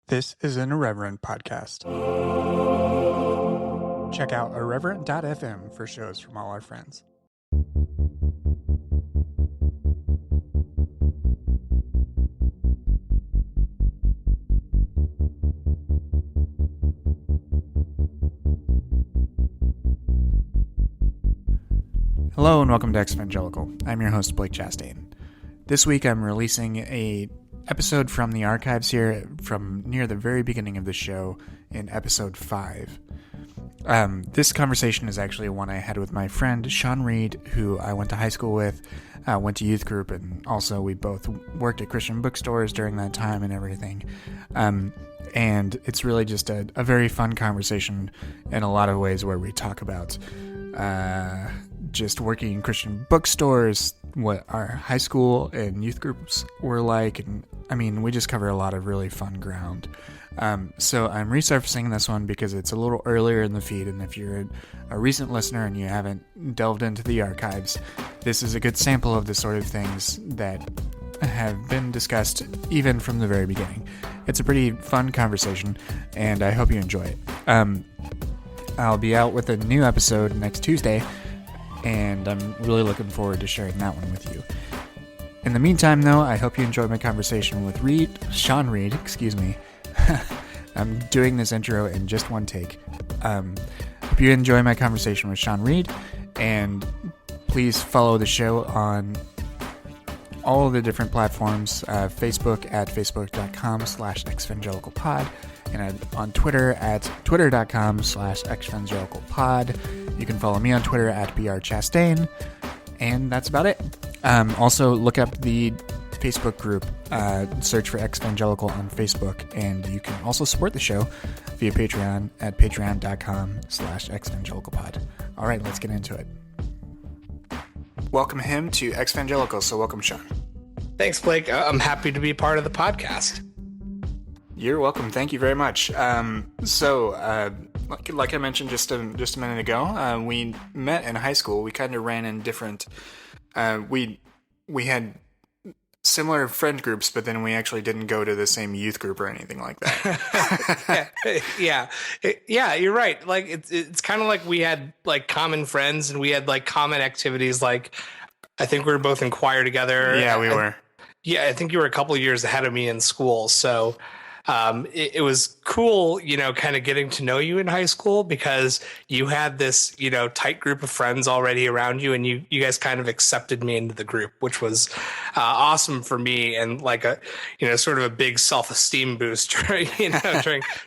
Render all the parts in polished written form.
This is an Irreverent podcast. Check out irreverent.fm for shows from all our friends. Hello and welcome to Evangelical. I'm your host, Blake Chastain. This week I'm releasing a episode from the archives here from near the very beginning of the show in episode 5. This conversation is actually one I had with my friend Sean Reed, who I went to high school with, went to youth group, and also we both worked at Christian bookstores during that time and everything. And it's really just a very fun conversation in a lot of ways where we talk about just working in Christian bookstores, what our high school and youth groups were like, and I mean, we just cover a lot of really fun ground. So I'm resurfacing this one because it's a little earlier in the feed, and if you're a recent listener and you haven't delved into the archives, this is a good sample of the sort of things that have been discussed even from the very beginning. It's a pretty fun conversation, and I hope you enjoy it. I'll be out with a new episode next Tuesday, and I'm really looking forward to sharing that one with you. In the meantime, though, I hope you enjoyed my conversation with Sean Reed. I'm doing this intro in just one take. Hope you enjoy my conversation with Sean Reed, and please follow the show on all of the different platforms. Facebook at facebook.com/exvangelicalpod, and on Twitter at twitter.com/exvangelicalpod. You can follow me on Twitter at brchastain, and that's about it. Also, look up the Facebook group, search for Evangelical on Facebook, and you can also support the show via Patreon at patreon.com/exvangelicalpod. All right, let's get into it. Welcome him to Evangelical, so welcome, Sean. Thanks, Blake. I'm happy to be part of the podcast. You're welcome. Thank you very much. Like I mentioned just a minute ago, we met in high school. We kind of ran in different. We had similar friend groups, but then we actually didn't go to the same youth group or anything like that. Yeah, you're right. Like it's kind of like we had like common friends and we had like common activities. Like I think we were both in choir together. Yeah, we were. Yeah, I think you were a couple of years ahead of me in school, so. It was cool, kind of getting to know you in high school because you had this, tight group of friends already around you, and you guys kind of accepted me into the group, which was awesome for me and like a, sort of a big self-esteem boost, during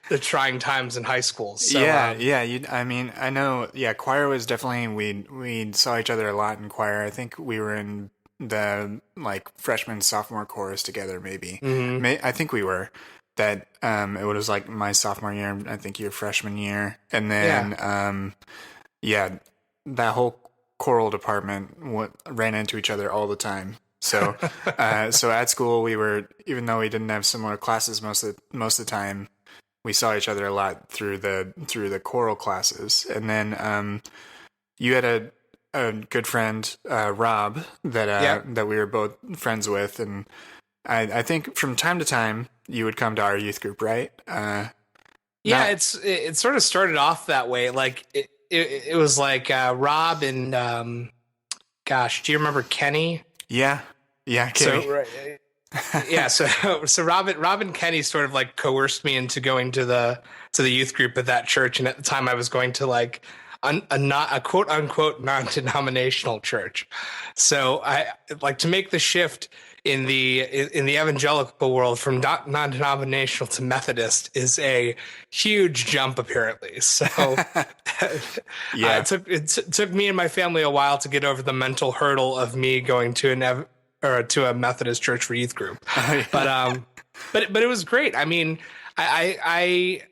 the trying times in high school. So, I know. Yeah, choir was definitely we saw each other a lot in choir. I think we were in the like freshman sophomore chorus together, maybe. Mm-hmm. I think we were. That it was like my sophomore year, I think your freshman year, and then that whole choral department ran into each other all the time. So so at school we were, even though we didn't have similar classes most of the time, we saw each other a lot through the choral classes. And then you had a good friend, Rob, that we were both friends with, and I think from time to time you would come to our youth group, right? It sort of started off that way. Like it was like Rob and do you remember Kenny? Yeah, Kenny. So Rob and Kenny sort of like coerced me into going to the youth group at that church, and at the time I was going to like a quote unquote non-denominational church. So I like to make the shift in the evangelical world from non-denominational to Methodist is a huge jump, apparently. So it took me and my family a while to get over the mental hurdle of me going to a Methodist church for youth group. But it was great. I mean, I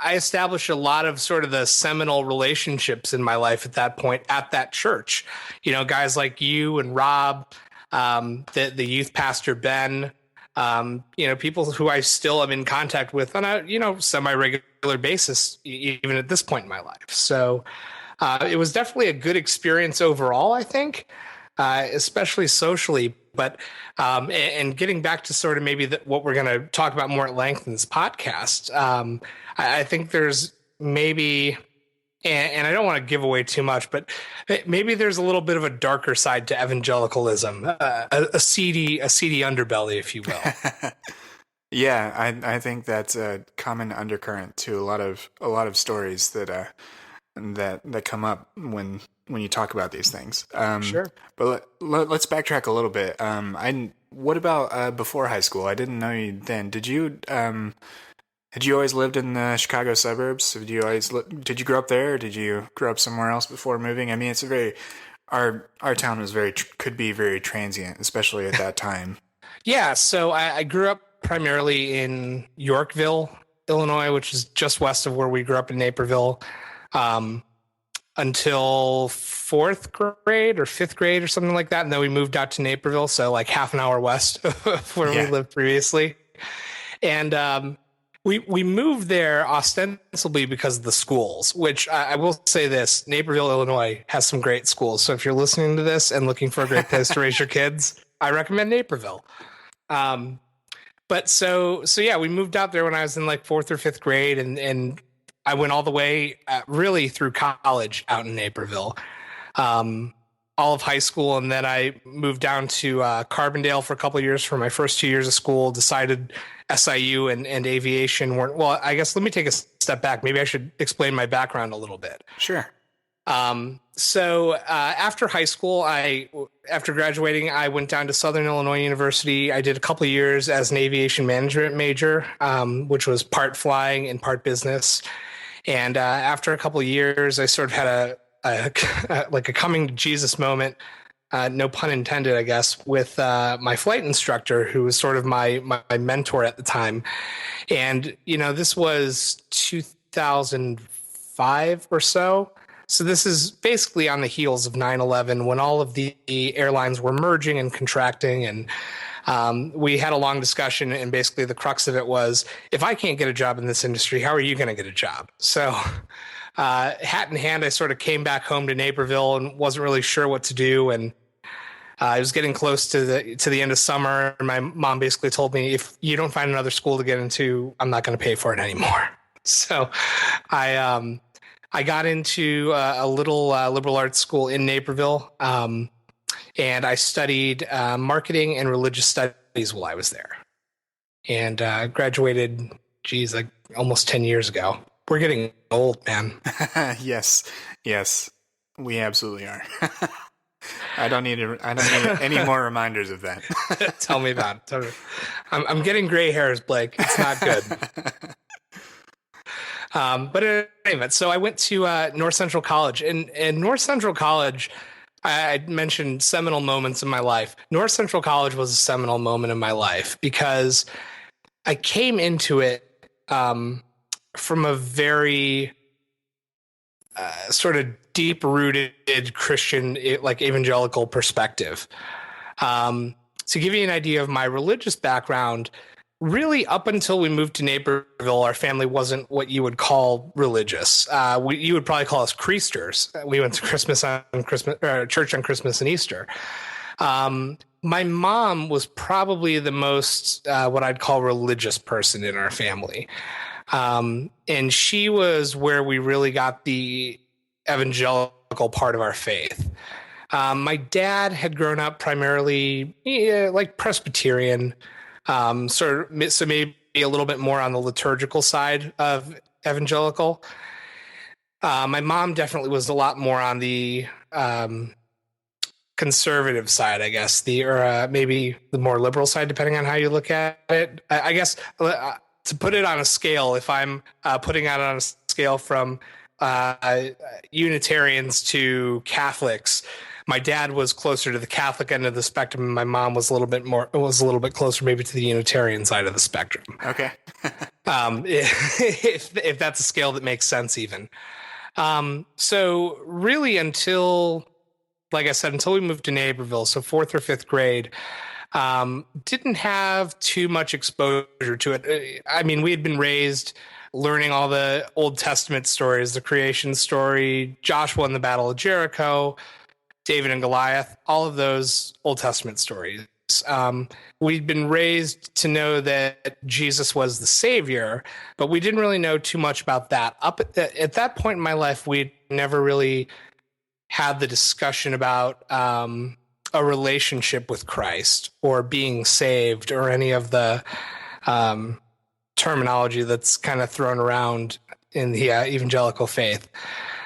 established a lot of sort of the seminal relationships in my life at that point at that church. Guys like you and Rob, the youth pastor Ben, people who I still am in contact with on a semi-regular basis, even at this point in my life. So it was definitely a good experience overall, I think. especially socially. But and getting back to sort of maybe what we're going to talk about more at length in this podcast, I think there's maybe, and I don't want to give away too much, but maybe there's a little bit of a darker side to evangelicalism, a seedy underbelly, if you will. Yeah, I think that's a common undercurrent to a lot of stories that come up when you talk about these things. Sure. But let's backtrack a little bit. What about before high school? I didn't know you then. Had you always lived in the Chicago suburbs? Did you grow up there, or did you grow up somewhere else before moving? I mean, it's a very our town was could be very transient, especially at that time. Yeah, so I grew up primarily in Yorkville, Illinois, which is just west of where we grew up in Naperville, until fourth grade or fifth grade or something like that. And then we moved out to Naperville, so like half an hour west of where we lived previously. And we moved there ostensibly because of the schools, which I will say this: Naperville, Illinois has some great schools. So if you're listening to this and looking for a great place to raise your kids, I recommend Naperville. But so yeah, we moved out there when I was in like fourth or fifth grade, and I went all the way really through college out in Naperville, all of high school, and then I moved down to Carbondale for a couple of years for my first 2 years of school. Decided SIU and aviation weren't well. I guess let me take a step back. Maybe I should explain my background a little bit. Sure. So after high school, after graduating, I went down to Southern Illinois University. I did a couple of years as an aviation management major, which was part flying and part business. And after a couple of years, I sort of had like a coming to Jesus moment, no pun intended, I guess, with my flight instructor, who was sort of my mentor at the time. And, this was 2005 or so. So this is basically on the heels of 9/11, when all of the airlines were merging and contracting. And we had a long discussion, and basically the crux of it was, if I can't get a job in this industry, how are you going to get a job? So hat in hand, I sort of came back home to Naperville and wasn't really sure what to do. And I was getting close to the end of summer, and my mom basically told me, if you don't find another school to get into, I'm not going to pay for it anymore. So I got into a little liberal arts school in Naperville, and I studied marketing and religious studies while I was there, and graduated, like almost 10 years ago. We're getting old, man. Yes, we absolutely are. I don't need any more reminders of that. Tell me about it. I'm getting gray hairs, Blake. It's not good. But anyway, so I went to North Central College, and North Central College, I mentioned seminal moments in my life. North Central College was a seminal moment in my life because I came into it from a very sort of deep-rooted Christian, like evangelical perspective. To give you an idea of my religious background, really, up until we moved to Naperville, our family wasn't what you would call religious. You would probably call us Creasters. We went to church on Christmas and Easter. My mom was probably the most what I'd call religious person in our family. And she was where we really got the evangelical part of our faith. My dad had grown up primarily like Presbyterian, so maybe a little bit more on the liturgical side of evangelical. My mom definitely was a lot more on the conservative side, I guess, or maybe the more liberal side, depending on how you look at it. I guess to put it on a scale, if I'm putting it on a scale from Unitarians to Catholics, my dad was closer to the Catholic end of the spectrum, and my mom was a little bit closer maybe to the Unitarian side of the spectrum. Okay. If that's a scale that makes sense even. So really until, like I said, until we moved to Naperville, so fourth or fifth grade, didn't have too much exposure to it. I mean, we had been raised learning all the Old Testament stories, the creation story, Joshua and the Battle of Jericho, David and Goliath, all of those Old Testament stories. We'd been raised to know that Jesus was the Savior, but we didn't really know too much about that. At that point in my life, we'd never really had the discussion about a relationship with Christ or being saved or any of the terminology that's kind of thrown around in the evangelical faith.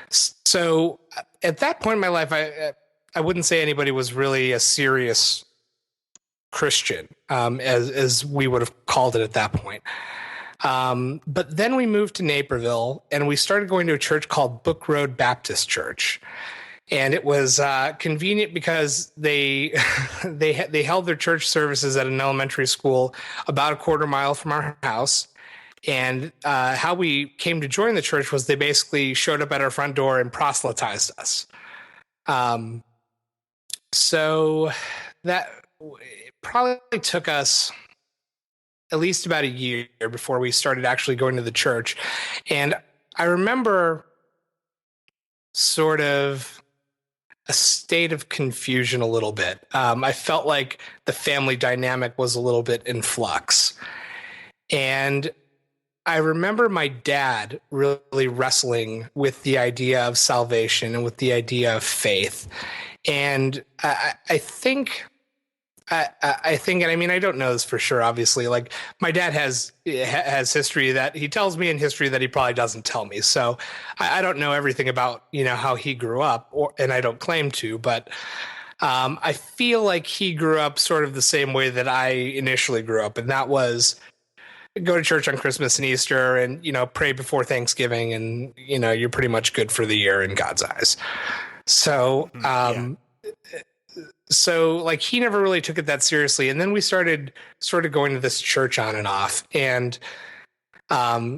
So at that point in my life, I wouldn't say anybody was really a serious Christian, as we would have called it at that point. But then we moved to Naperville and we started going to a church called Book Road Baptist Church. And it was convenient because they they held their church services at an elementary school about a quarter mile from our house. And how we came to join the church was they basically showed up at our front door and proselytized us. So that it probably took us at least about a year before we started actually going to the church. And I remember sort of a state of confusion a little bit. I felt like the family dynamic was a little bit in flux. And I remember my dad really wrestling with the idea of salvation and with the idea of faith. And I think, and I mean, I don't know this for sure, obviously. Like, my dad has history that he tells me in history that he probably doesn't tell me. So I don't know everything about, how he grew up, and I don't claim to, but I feel like he grew up sort of the same way that I initially grew up. And that was go to church on Christmas and Easter and, pray before Thanksgiving. And, you're pretty much good for the year in God's eyes. So, So like he never really took it that seriously. And then we started sort of going to this church on and off. And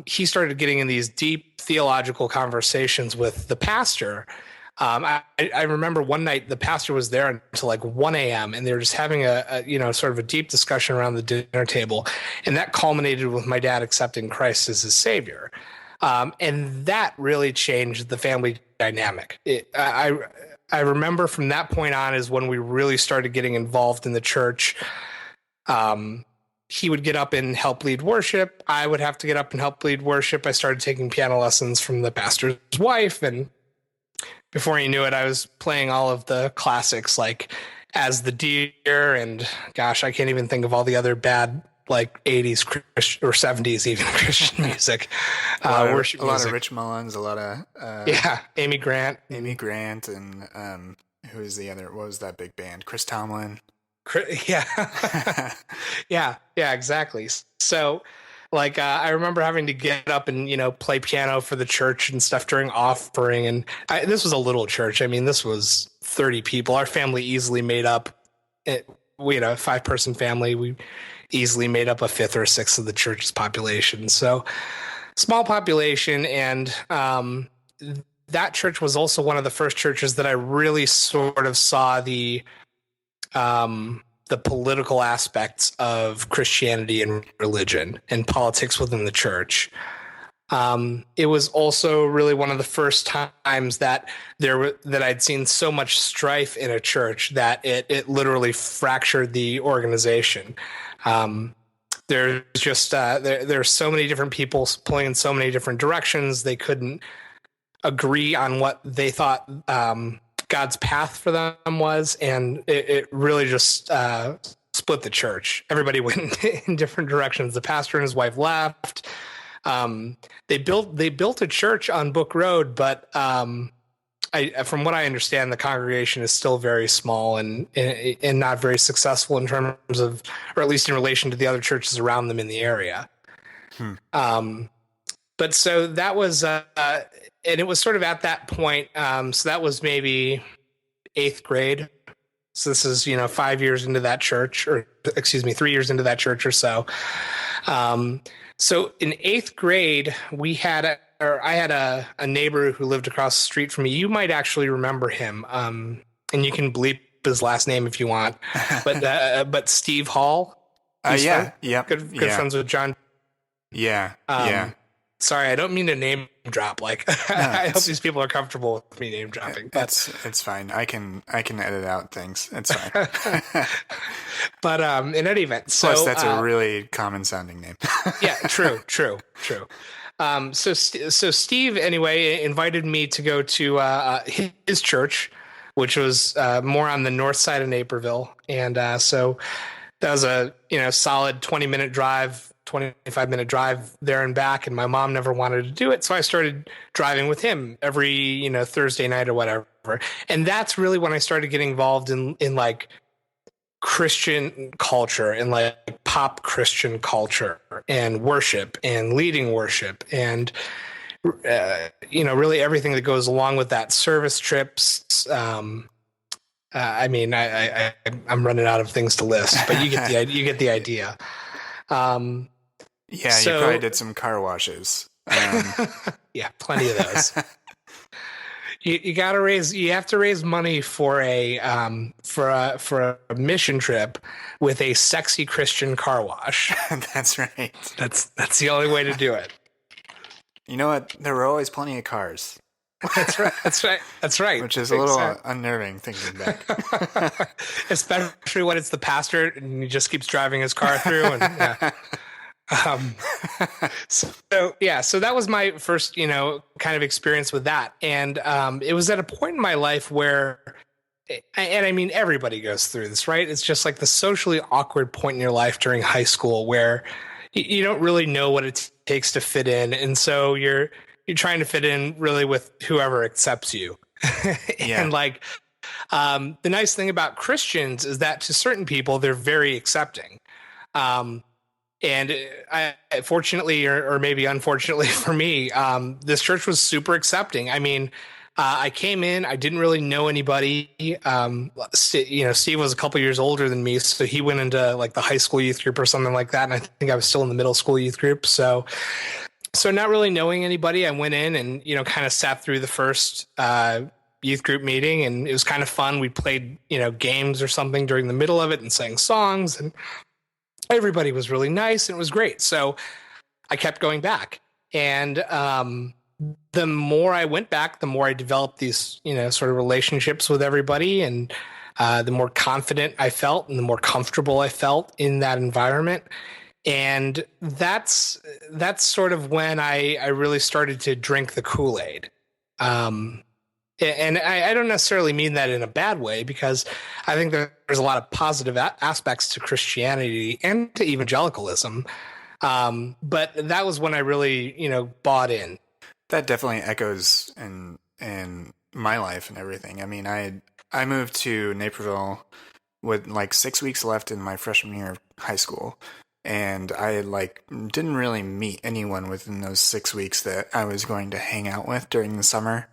he started getting in these deep theological conversations with the pastor. I remember one night the pastor was there until like 1 a.m. and they were just having a sort of a deep discussion around the dinner table. And that culminated with my dad accepting Christ as his savior. And that really changed the family dynamic. I remember from that point on is when we really started getting involved in the church. He would get up and help lead worship. I would have to get up and help lead worship. I started taking piano lessons from the pastor's wife. And before you knew it, I was playing all of the classics like As the Deer and gosh, I can't even think of all the other bad like 80s or 70s even Christian music. Worship music. A lot of Rich Mullins, a lot of Amy Grant, and who is the other? What was that big band? Chris Tomlin. Yeah, yeah, exactly. So, like, I remember having to get up and play piano for the church and stuff during offering. And this was a little church. I mean, this was 30 people. Our family easily made up. We had a 5-person family. We easily made up a fifth or a sixth of the church's population. So small population. And that church was also one of the first churches that I really sort of saw the political aspects of Christianity and religion and politics within the church. It was also really one of the first times that I'd seen so much strife in a church that it literally fractured the organization. There's just there's so many different people pulling in so many different directions. They couldn't agree on what they thought God's path for them was, and it really just split the church. Everybody went in different directions. The pastor and his wife left. They built a church on Book Road, but from what I understand, the congregation is still very small and not very successful in terms of, or at least in relation to the other churches around them in the area. But so that was, and it was sort of at that point. So that was maybe 8th grade. So this is, 5 years into that church, or excuse me, 3 years into that church or so. So in 8th grade, I had a neighbor who lived across the street from me. You might actually remember him. And you can bleep his last name if you want, but Steve Hall. Yeah. Good friends with John. Yeah. Sorry, I don't mean to name drop. Like, No, I hope these people are comfortable with me name dropping. But it's fine. I can edit out things. It's fine. but in any event, Plus, so that's a really common sounding name. yeah, true. So Steve anyway invited me to go to his church, which was more on the north side of Naperville, and so that was a solid 20-minute drive, 25-minute drive there and back, and my mom never wanted to do it, so I started driving with him every Thursday night or whatever, and that's really when I started getting involved in like Christian culture and like pop Christian culture and worship and leading worship and really everything that goes along with that, service trips. I mean, I'm running out of things to list, but you get the idea. Yeah, So, you probably did some car washes. yeah, plenty of those. You have to raise money for a mission trip with a sexy Christian car wash. That's right. That's the only way to do it. You know what? There were always plenty of cars. That's right. Which is a little unnerving thinking back. Especially when it's the pastor and he just keeps driving his car through. And yeah. So that was my first, kind of experience with that. And it was at a point in my life where, and I mean, everybody goes through this, right? It's just like the socially awkward point in your life during high school where you don't really know what it takes to fit in. And so you're trying to fit in really with whoever accepts you. Yeah. And like, the nice thing about Christians is that to certain people, they're very accepting. And I, fortunately, or maybe unfortunately for me, this church was super accepting. I mean, I came in, I didn't really know anybody. Steve was a couple years older than me, so he went into like the high school youth group or something like that. And I think I was still in the middle school youth group. So not really knowing anybody, I went in and, kind of sat through the first youth group meeting, and it was kind of fun. We played, games or something during the middle of it and sang songs, and everybody was really nice and it was great. So I kept going back. And the more I went back, the more I developed these, sort of relationships with everybody. And the more confident I felt and the more comfortable I felt in that environment. And that's sort of when I really started to drink the Kool-Aid. And I don't necessarily mean that in a bad way, because I think there's a lot of positive aspects to Christianity and to evangelicalism. But that was when I really, bought in. That definitely echoes in my life and everything. I mean, I moved to Naperville with like 6 weeks left in my freshman year of high school. And I didn't really meet anyone within those 6 weeks that I was going to hang out with during the summer.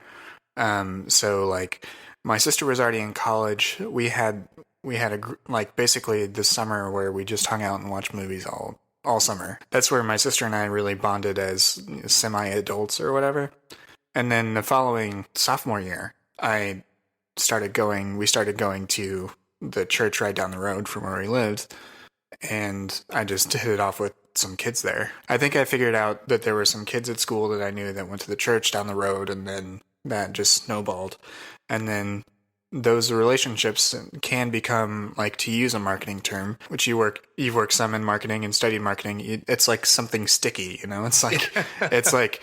So like my sister was already in college. We had basically this summer where we just hung out and watched movies all summer. That's where my sister and I really bonded as semi-adults or whatever. And then the following sophomore year, we started going to the church right down the road from where we lived. And I just hit it off with some kids there. I think I figured out that there were some kids at school that I knew that went to the church down the road, and then that just snowballed. And then those relationships can become, like, to use a marketing term, which you've worked some in marketing and studied marketing. It's like something sticky, It's like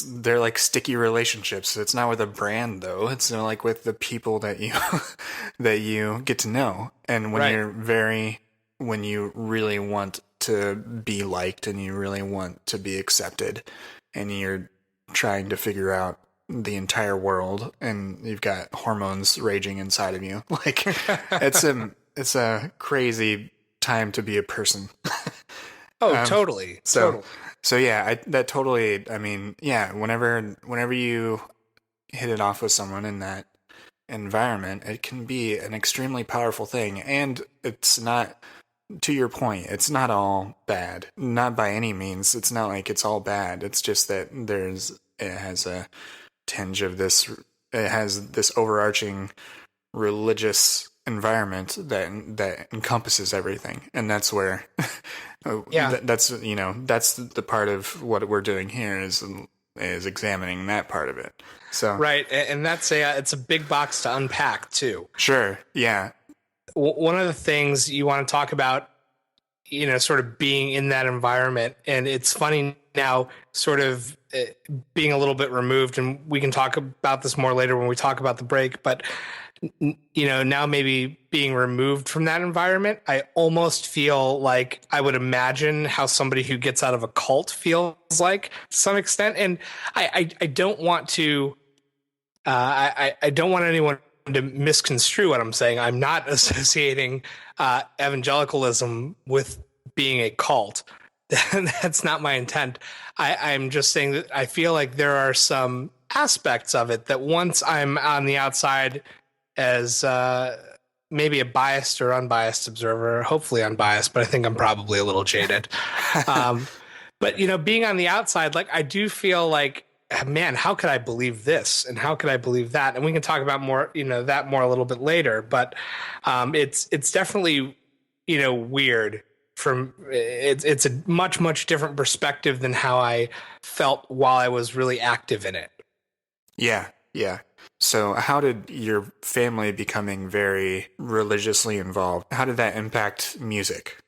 they're like sticky relationships. It's not with a brand though. It's like with the people that you get to know. And when you really want to be liked and you really want to be accepted and you're trying to figure out the entire world and you've got hormones raging inside of you, like it's a crazy time to be a person. Totally. So yeah, whenever you hit it off with someone in that environment, it can be an extremely powerful thing. And it's not, to your point, it's not all bad. Not by any means. It's not like it's all bad. It's just that it has a tinge of this, it has this overarching religious environment that encompasses everything. And that's where Yeah. That's that's the part of what we're doing here is examining that part of it. So Right. And that's it's a big box to unpack too. sure, yeah, One of the things you want to talk about, sort of being in that environment. And it's funny now, sort of being a little bit removed. And we can talk about this more later when we talk about the break. But, now maybe being removed from that environment, I almost feel like I would imagine how somebody who gets out of a cult feels like to some extent. And I don't want to. I don't want anyone to misconstrue what I'm saying. I'm not associating evangelicalism with being a cult. That's not my intent. I'm just saying that I feel like there are some aspects of it that once I'm on the outside as maybe a biased or unbiased observer, hopefully unbiased, but I think I'm probably a little jaded. Um, but being on the outside, like I do feel like, man, how could I believe this and how could I believe that? And we can talk about more, that more a little bit later. But it's definitely weird. It's a much different perspective than how I felt while I was really active in it. yeah, yeah. So how did your family becoming very religiously involved? How did that impact music?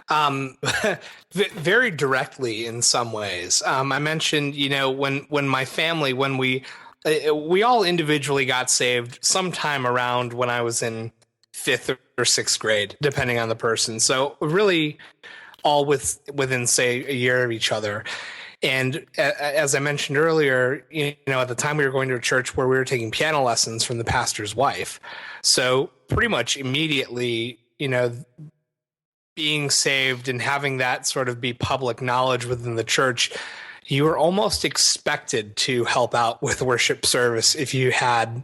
Um, very directly in some ways. I mentioned, when my family, when we all individually got saved sometime around when I was in fifth or sixth grade, depending on the person. So really all within, say, a year of each other. And as I mentioned earlier, at the time we were going to a church where we were taking piano lessons from the pastor's wife. So pretty much immediately, being saved and having that sort of be public knowledge within the church, you were almost expected to help out with worship service if you had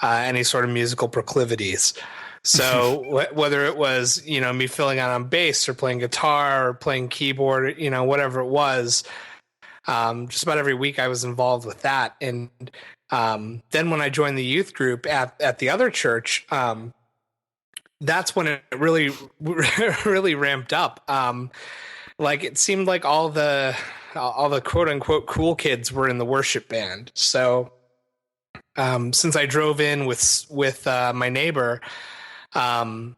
any sort of musical proclivities. So whether it was, me filling out on bass or playing guitar or playing keyboard, whatever it was, just about every week I was involved with that. And then when I joined the youth group at the other church, that's when it really, really ramped up. Like it seemed like all the quote unquote cool kids were in the worship band. So since I drove in with my neighbor to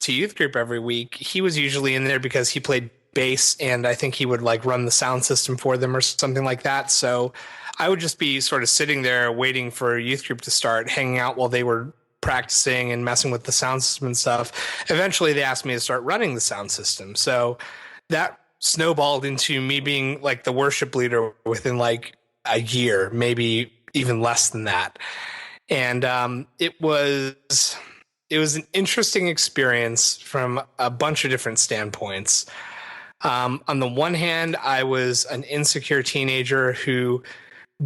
youth group every week, he was usually in there because he played bass, and I think he would like run the sound system for them or something like that. So I would just be sort of sitting there waiting for youth group to start, hanging out while they were practicing and messing with the sound system and stuff. Eventually they asked me to start running the sound system. So that snowballed into me being like the worship leader within like a year, maybe even less than that. And it was an interesting experience from a bunch of different standpoints. On the one hand, I was an insecure teenager who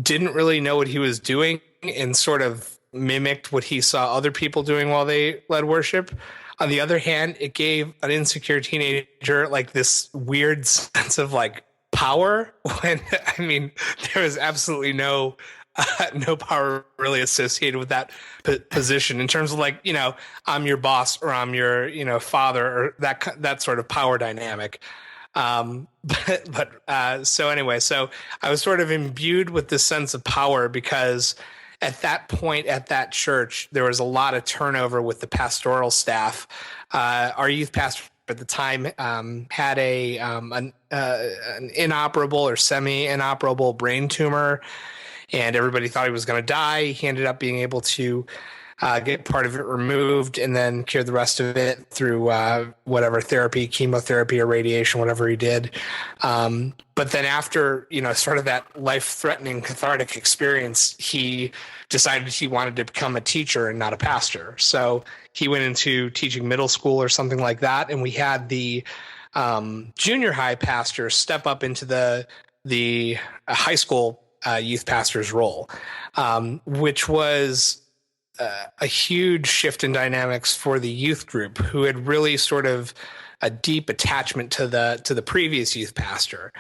didn't really know what he was doing and sort of mimicked what he saw other people doing while they led worship. On the other hand, it gave an insecure teenager like this weird sense of like power when, I mean, there was absolutely no power really associated with that position in terms of like, I'm your boss or I'm your, father, or that sort of power dynamic. So anyway, so I was sort of imbued with this sense of power because at that point at that church, there was a lot of turnover with the pastoral staff. Our youth pastor at the time had an inoperable or semi-inoperable brain tumor, and everybody thought he was going to die. He ended up being able to get part of it removed and then cure the rest of it through whatever therapy, chemotherapy or radiation, whatever he did. But then after, sort of that life-threatening cathartic experience, he decided he wanted to become a teacher and not a pastor. So he went into teaching middle school or something like that. And we had the junior high pastor step up into the high school youth pastor's role, which was a huge shift in dynamics for the youth group, who had really sort of a deep attachment to the previous youth pastor.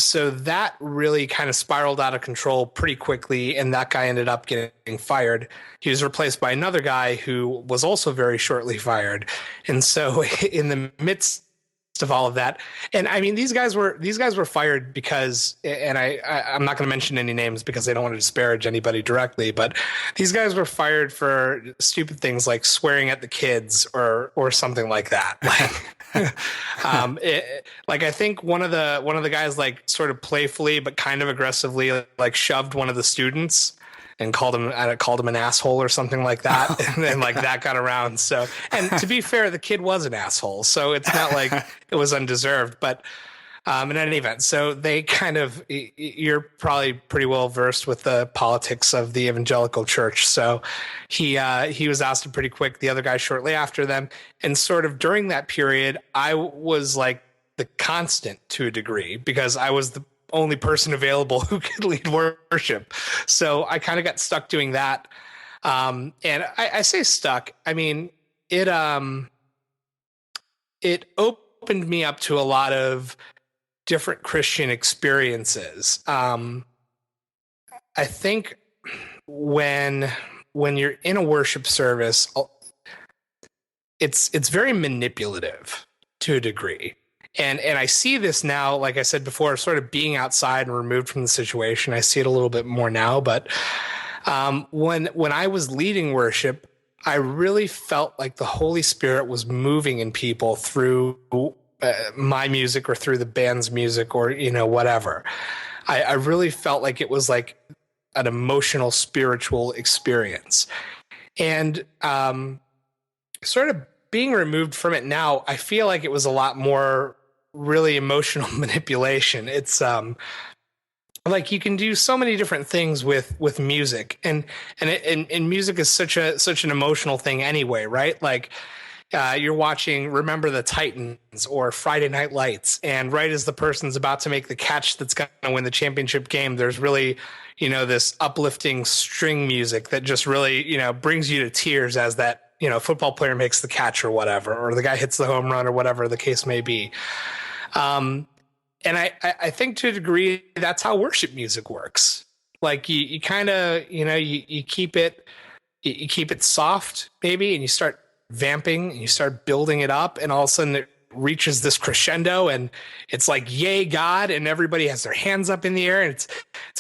So that really kind of spiraled out of control pretty quickly, and that guy ended up getting fired. He was replaced by another guy who was also very shortly fired. And so in the midst of all of that. And I mean, these guys were fired because, and I'm not going to mention any names because I don't want to disparage anybody directly, but these guys were fired for stupid things like swearing at the kids or something like that. Like, like I think one of the guys like sort of playfully but kind of aggressively like shoved one of the students and called him an asshole or something like that. And then like that got around. So, and to be fair, the kid was an asshole. So it's not like it was undeserved, but in any event, so they kind of, you're probably pretty well versed with the politics of the evangelical church. So he was ousted pretty quick. The other guy shortly after them. And sort of during that period, I was like the constant to a degree because I was the only person available who could lead worship. So I kind of got stuck doing that. And I say stuck, I mean, it opened me up to a lot of different Christian experiences. I think when you're in a worship service, it's very manipulative to a degree. And I see this now, like I said before, sort of being outside and removed from the situation. I see it a little bit more now. But when I was leading worship, I really felt like the Holy Spirit was moving in people through my music or through the band's music or, whatever. I really felt like it was like an emotional, spiritual experience. And sort of being removed from it now, I feel like it was a lot more really emotional manipulation. It's like you can do so many different things with music, and music is such an emotional thing anyway, right? Like you're watching Remember the Titans or Friday Night Lights, and right as the person's about to make the catch that's going to win the championship game, there's really this uplifting string music that just really brings you to tears as that football player makes the catch or whatever, or the guy hits the home run or whatever the case may be. And I think to a degree that's how worship music works. Like you kind of, you keep it soft maybe, and you start vamping and you start building it up, and all of a sudden it reaches this crescendo and it's like, yay, God. And everybody has their hands up in the air, and it's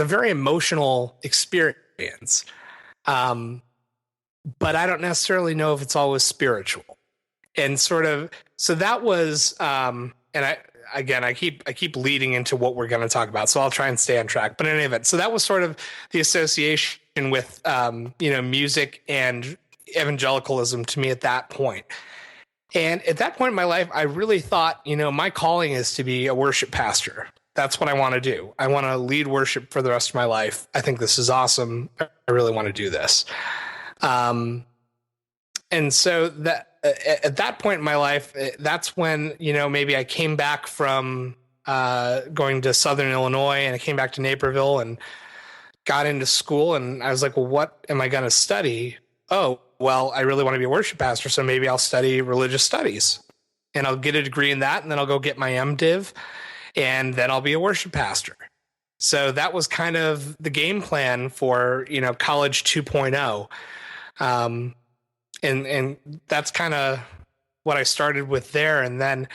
a very emotional experience. But I don't necessarily know if it's always spiritual. And sort of, so that was, and I keep leading into what we're going to talk about, so I'll try and stay on track. But in any event, so that was sort of the association with, music and evangelicalism to me at that point. And at that point in my life, I really thought, my calling is to be a worship pastor. That's what I want to do. I want to lead worship for the rest of my life. I think this is awesome. I really want to do this. And so that at that point in my life, that's when, maybe I came back from going to Southern Illinois, and I came back to Naperville and got into school, and I was like, well, what am I going to study? Oh, well, I really want to be a worship pastor, so maybe I'll study religious studies, and I'll get a degree in that, and then I'll go get my MDiv, and then I'll be a worship pastor. So that was kind of the game plan for, college 2.0. And that's kind of what I started with there. And then,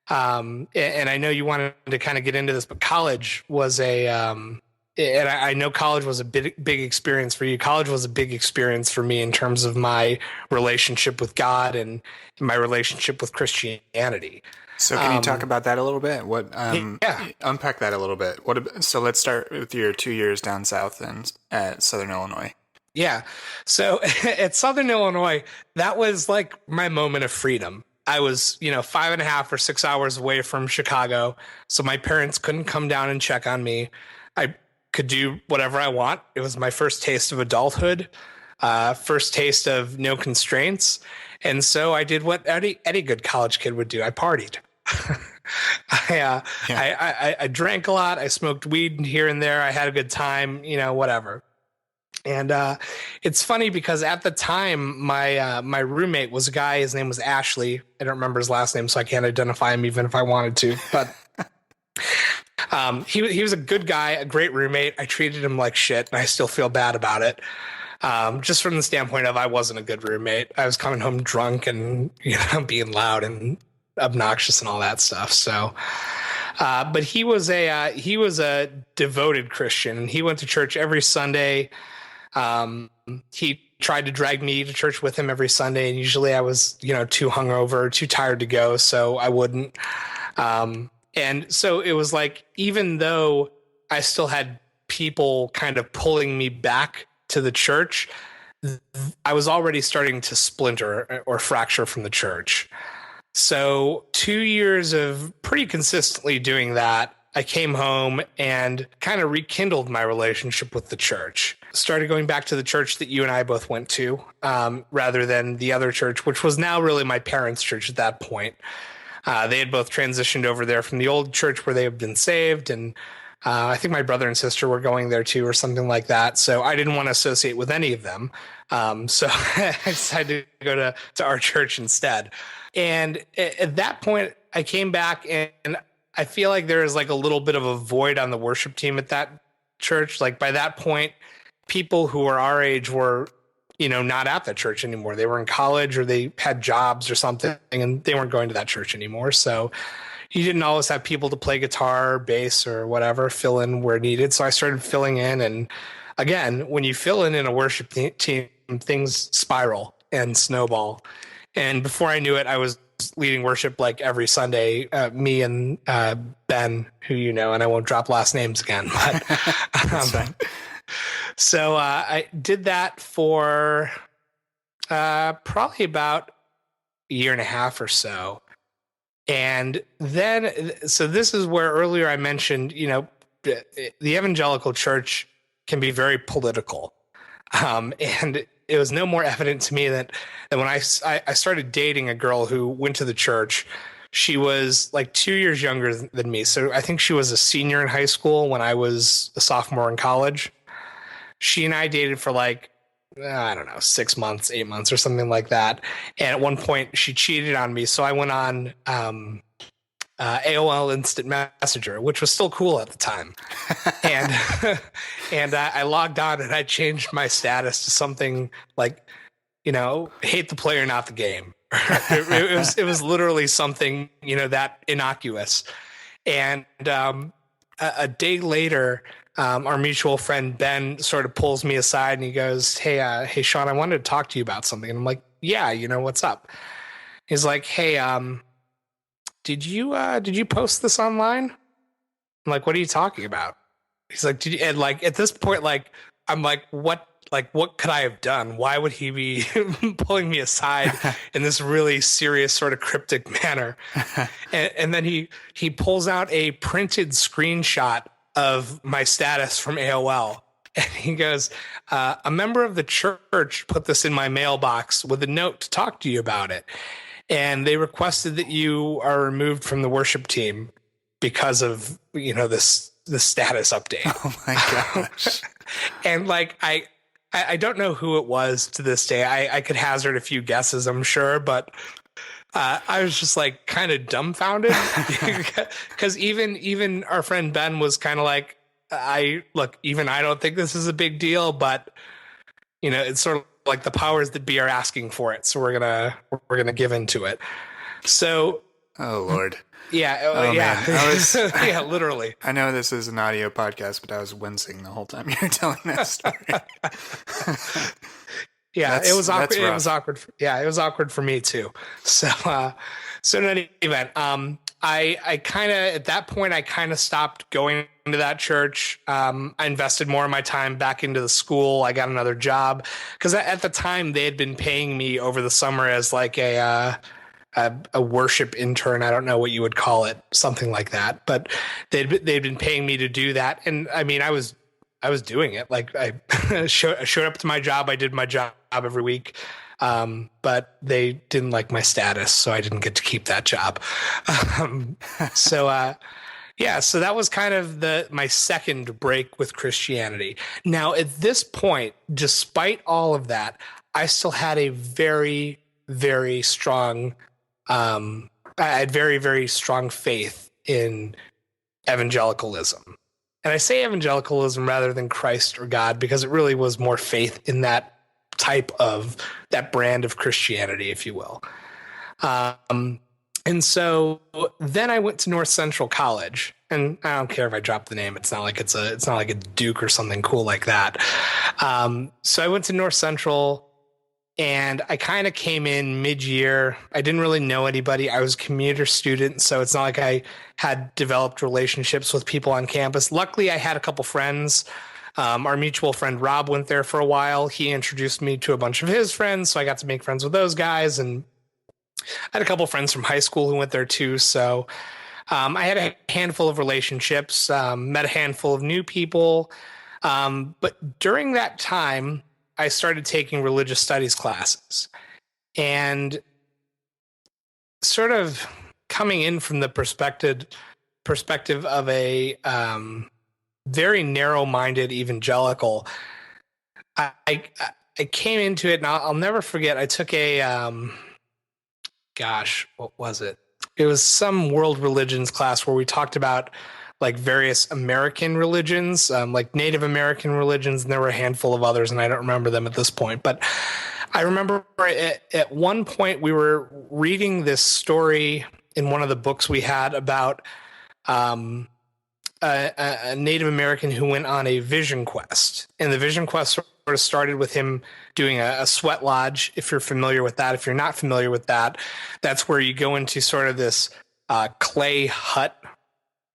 and I know you wanted to kind of get into this, but college was and I know college was a big experience for you. College was a big experience for me in terms of my relationship with God and my relationship with Christianity. So can you talk about that a little bit? What, yeah. Unpack that a little bit. So let's start with your 2 years down south at Southern Illinois. Yeah. So at Southern Illinois, that was like my moment of freedom. I was, 5.5 or 6 hours away from Chicago. So my parents couldn't come down and check on me. I could do whatever I want. It was my first taste of adulthood, first taste of no constraints. And so I did what any good college kid would do. I partied. I drank a lot. I smoked weed here and there. I had a good time, whatever. And it's funny because at the time, my roommate was a guy. His name was Ashley. I don't remember his last name, so I can't identify him even if I wanted to. But he was a good guy, a great roommate. I treated him like shit, and I still feel bad about it. Just from the standpoint of I wasn't a good roommate. I was coming home drunk and being loud and obnoxious and all that stuff. So, but he was a devoted Christian, and he went to church every Sunday. He tried to drag me to church with him every Sunday, and usually I was, too hungover, too tired to go, so I wouldn't. And so it was like, even though I still had people kind of pulling me back to the church, I was already starting to splinter or fracture from the church. So 2 years of pretty consistently doing that, I came home and kind of rekindled my relationship with the church. Started going back to the church that you and I both went to, rather than the other church, which was now really my parents' church at that point. They had both transitioned over there from the old church where they had been saved, and I think my brother and sister were going there too, or something like that. So I didn't want to associate with any of them. So I decided to go to our church instead. And at that point, I came back, and I feel like there is like a little bit of a void on the worship team at that church. Like by that point, people who were our age were, not at that church anymore. They were in college or they had jobs or something, and they weren't going to that church anymore. So you didn't always have people to play guitar, bass, or whatever, fill in where needed. So I started filling in. And again, when you fill in a worship team, things spiral and snowball. And before I knew it, I was leading worship like every Sunday. Me and Ben, who you know, and I won't drop last names again. But so I did that for probably about a year and a half or so. And then, so this is where earlier I mentioned, the evangelical church can be very political. And it was no more evident to me that when I started dating a girl who went to the church. She was like 2 years younger than me. So I think she was a senior in high school when I was a sophomore in college. She and I dated for like, I don't know, 6 months, 8 months or something like that. And at one point she cheated on me. So I went on AOL Instant Messenger, which was still cool at the time. And I logged on and I changed my status to something like, hate the player, not the game. it was literally something, that innocuous. And a day later, our mutual friend Ben sort of pulls me aside and he goes, hey, Sean, I wanted to talk to you about something. And I'm like, yeah, what's up? He's like, hey, did you post this online? I'm like, what are you talking about? He's like, did you? And like at this point, like I'm like, what could I have done? Why would he be pulling me aside in this really serious sort of cryptic manner? And then he pulls out a printed screenshot of my status from AOL. And he goes, a member of the church put this in my mailbox with a note to talk to you about it. And they requested that you are removed from the worship team because of, this status update. Oh my gosh. And like, I don't know who it was to this day. I could hazard a few guesses, I'm sure, but I was just like kind of dumbfounded because even our friend Ben was kind of like, even I don't think this is a big deal, but it's sort of like the powers that be are asking for it, so we're gonna give into it. So, oh Lord, yeah, oh, yeah, man. yeah, literally. I know this is an audio podcast, but I was wincing the whole time you were telling that story. Yeah, it was awkward. It was awkward. It was awkward for me too. So, in any event, I kind of at that point I kind of stopped going to that church. I invested more of my time back into the school. I got another job because at the time they had been paying me over the summer as like a worship intern. I don't know what you would call it, something like that. But they'd been paying me to do that, and I mean I was doing it. Like I showed up to my job. I did my job every week. But they didn't like my status, so I didn't get to keep that job. So that was kind of my second break with Christianity. Now, at this point, despite all of that, I still had a very, very strong, I had very, very strong faith in evangelicalism. And I say evangelicalism rather than Christ or God because it really was more faith in that type of that brand of Christianity, if you will. And so then I went to North Central College, and I don't care if I drop the name. It's not like a Duke or something cool like that. So I went to North Central, and I kind of came in mid-year. I didn't really know anybody. I was a commuter student, so it's not like I had developed relationships with people on campus. Luckily, I had a couple friends. Our mutual friend Rob went there for a while. He introduced me to a bunch of his friends, so I got to make friends with those guys, and I had a couple friends from high school who went there too. So I had a handful of relationships, met a handful of new people. But during that time, I started taking religious studies classes and sort of coming in from the perspective of a very narrow-minded evangelical. I, I came into it, and I'll never forget. I took a gosh, what was it? It was some world religions class where we talked about like various American religions, like Native American religions, and there were a handful of others, and I don't remember them at this point. But I remember at one point we were reading this story in one of the books we had about um, a Native American who went on a vision quest, and the vision quest sort of started with him doing a sweat lodge. If you're familiar with that, if you're not familiar with that, that's where you go into sort of this clay hut,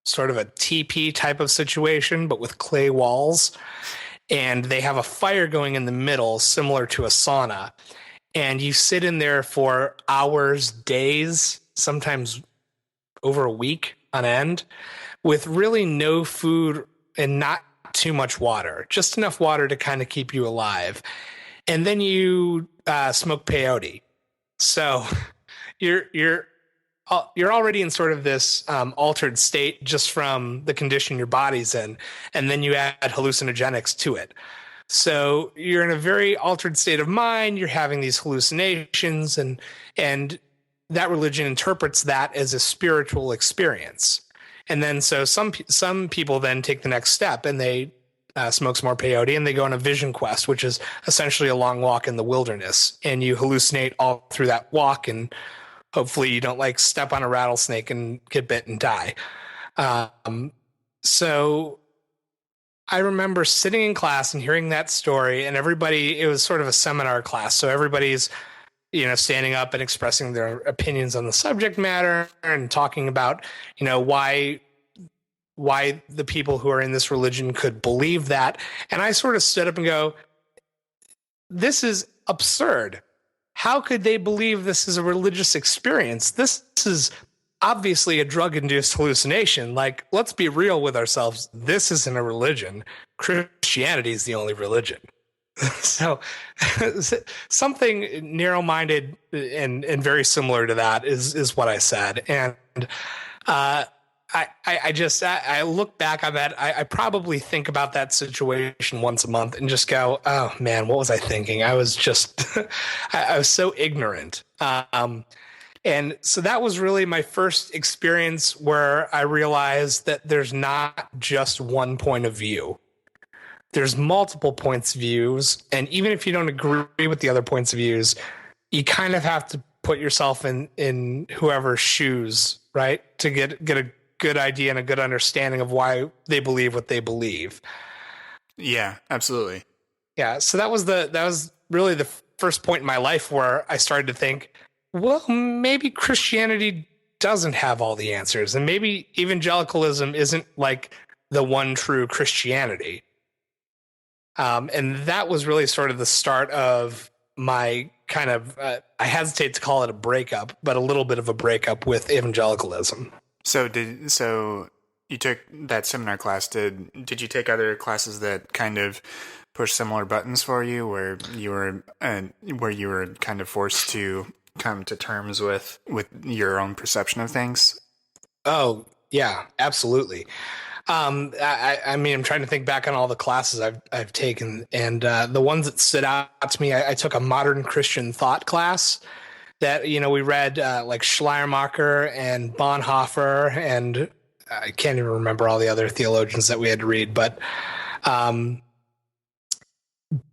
sort of a teepee type of situation, but with clay walls, and they have a fire going in the middle, similar to a sauna, and you sit in there for hours, days, sometimes over a week on end, with really no food and not too much water, just enough water to kind of keep you alive. And then you smoke peyote. So you're you're already in sort of this altered state just from the condition your body's in, and then you add hallucinogenics to it. So you're in a very altered state of mind. You're having these hallucinations, and that religion interprets that as a spiritual experience. And then so some people then take the next step and they smoke some more peyote and they go on a vision quest, which is essentially a long walk in the wilderness, and you hallucinate all through that walk, and hopefully you don't like step on a rattlesnake and get bit and die. So I remember sitting in class and hearing that story, and everybody, it was sort of a seminar class, so everybody's standing up and expressing their opinions on the subject matter and talking about why the people who are in this religion could believe that. And I sort of stood up and go, this is absurd. How could they believe this is a religious experience? This is obviously a drug-induced hallucination. Like, let's be real with ourselves. This isn't a religion. Christianity is the only religion. So something narrow-minded and very similar to that is what I said. And I look back on that. I probably think about that situation once a month and just go, oh man, what was I thinking? I was just, I was so ignorant. And so that was really my first experience where I realized that there's not just one point of view. There's multiple points of views. And even if you don't agree with the other points of views, you kind of have to put yourself in whoever's shoes, right? To get a good idea and a good understanding of why they believe what they believe. Yeah, absolutely. Yeah. So that was really the first point in my life where I started to think, well, maybe Christianity doesn't have all the answers, and maybe evangelicalism isn't like the one true Christianity. And that was really sort of the start of my kind of, I hesitate to call it a breakup, but a little bit of a breakup with evangelicalism. So you took that seminar class. Did you take other classes that kind of push similar buttons for you, where you were kind of forced to come to terms with your own perception of things? Oh yeah, absolutely. I mean, I'm trying to think back on all the classes I've taken, and the ones that stood out to me, I took a modern Christian thought class that, we read like Schleiermacher and Bonhoeffer, and I can't even remember all the other theologians that we had to read, but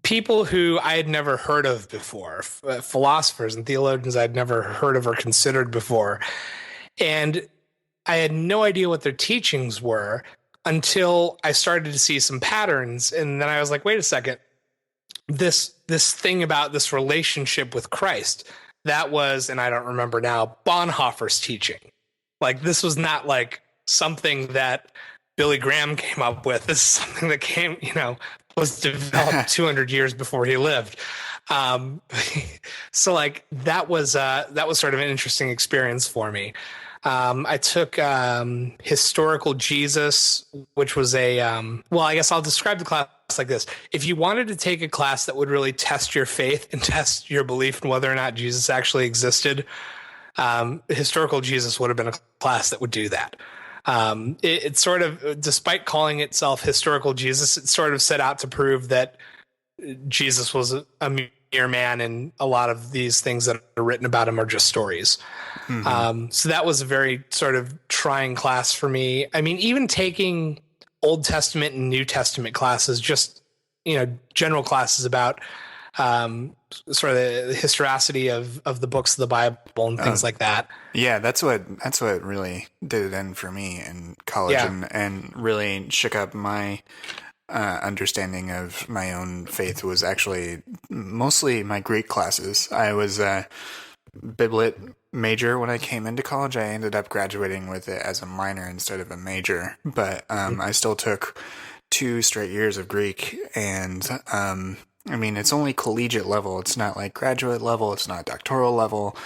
people who I had never heard of before, philosophers and theologians I'd never heard of or considered before. And I had no idea what their teachings were until I started to see some patterns. And then I was like, wait a second, this thing about this relationship with Christ, that was, and I don't remember now, Bonhoeffer's teaching. Like, this was not like something that Billy Graham came up with. This is something that was developed 200 years before he lived. Um, so like that was sort of an interesting experience for me. I took historical Jesus, which was well, I guess I'll describe the class like this. If you wanted to take a class that would really test your faith and test your belief in whether or not Jesus actually existed, historical Jesus would have been a class that would do that. It sort of, despite calling itself historical Jesus, it sort of set out to prove that Jesus was a mere man, and a lot of these things that are written about him are just stories. Mm-hmm. So that was a very sort of trying class for me. I mean, even taking Old Testament and New Testament classes, just, general classes about sort of the historicity of the books of the Bible and things like that. Yeah, that's what really did it in for me in college, and really shook up my understanding of my own faith. Was actually mostly my Greek classes. I was a Biblit major when I came into college. I ended up graduating with it as a minor instead of a major, but I still took 2 straight years of Greek, and I mean, it's only collegiate level. It's not like graduate level. It's not doctoral level.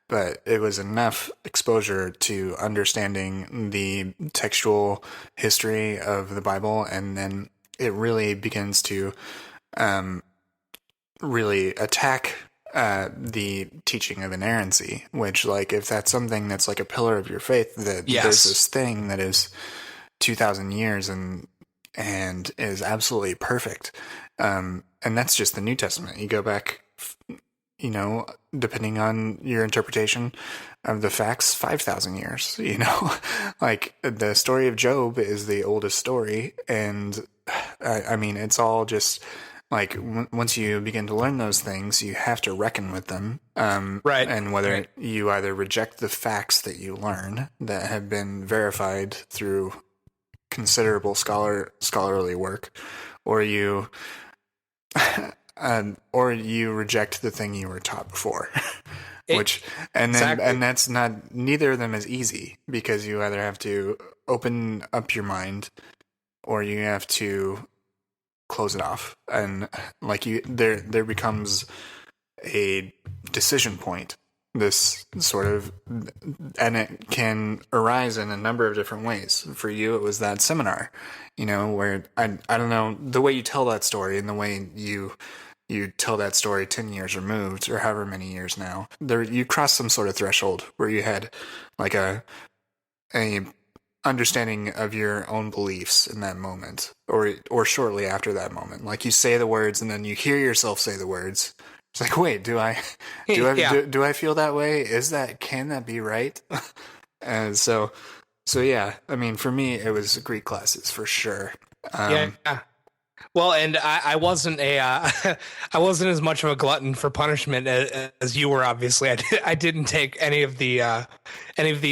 But it was enough exposure to understanding the textual history of the Bible, and then it really begins to really attack the teaching of inerrancy, which, like, if that's something that's like a pillar of your faith, that there's this thing that is 2,000 years and is absolutely perfect. And that's just the New Testament. You go back, depending on your interpretation of the facts, 5,000 years, like the story of Job is the oldest story. And I mean, it's all just like, once you begin to learn those things, you have to reckon with them. Right. And whether you either reject the facts that you learn that have been verified through considerable scholarly work, or you reject the thing you were taught before. And that's not, neither of them is easy, because you either have to open up your mind or you have to close it off. And like there becomes a decision point, this sort of, and it can arise in a number of different ways. For you, it was that seminar, where I don't know, the way you tell that story and the way you tell that story 10 years removed, or however many years now, there you crossed some sort of threshold where you had like a understanding of your own beliefs in that moment, or shortly after that moment. Like, you say the words and then you hear yourself say the words. It's like, wait, do I feel that way? Can that be right? And so yeah, I mean, for me, it was Greek classes for sure. Yeah. Well, and I wasn't I wasn't as much of a glutton for punishment as you were. Obviously, I didn't take any of the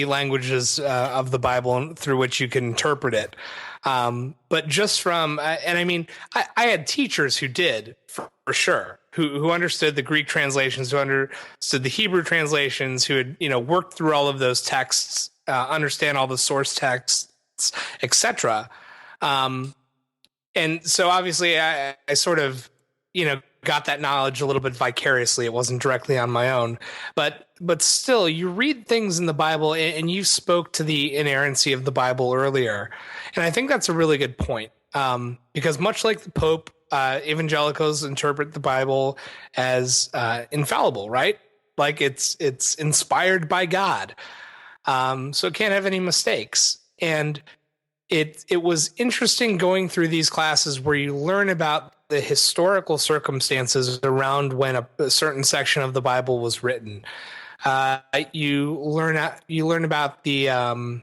languages of the Bible through which you can interpret it. But just from, and I mean, I had teachers who did, for sure, who understood the Greek translations, who understood the Hebrew translations, who had, worked through all of those texts, understand all the source texts, etc. And so obviously I sort of, got that knowledge a little bit vicariously. It wasn't directly on my own, but still, you read things in the Bible, and you spoke to the inerrancy of the Bible earlier. And I think that's a really good point. Because much like the Pope, evangelicals interpret the Bible as infallible, right? Like it's inspired by God. So it can't have any mistakes. And it was interesting going through these classes where you learn about the historical circumstances around when a certain section of the Bible was written. You learn about the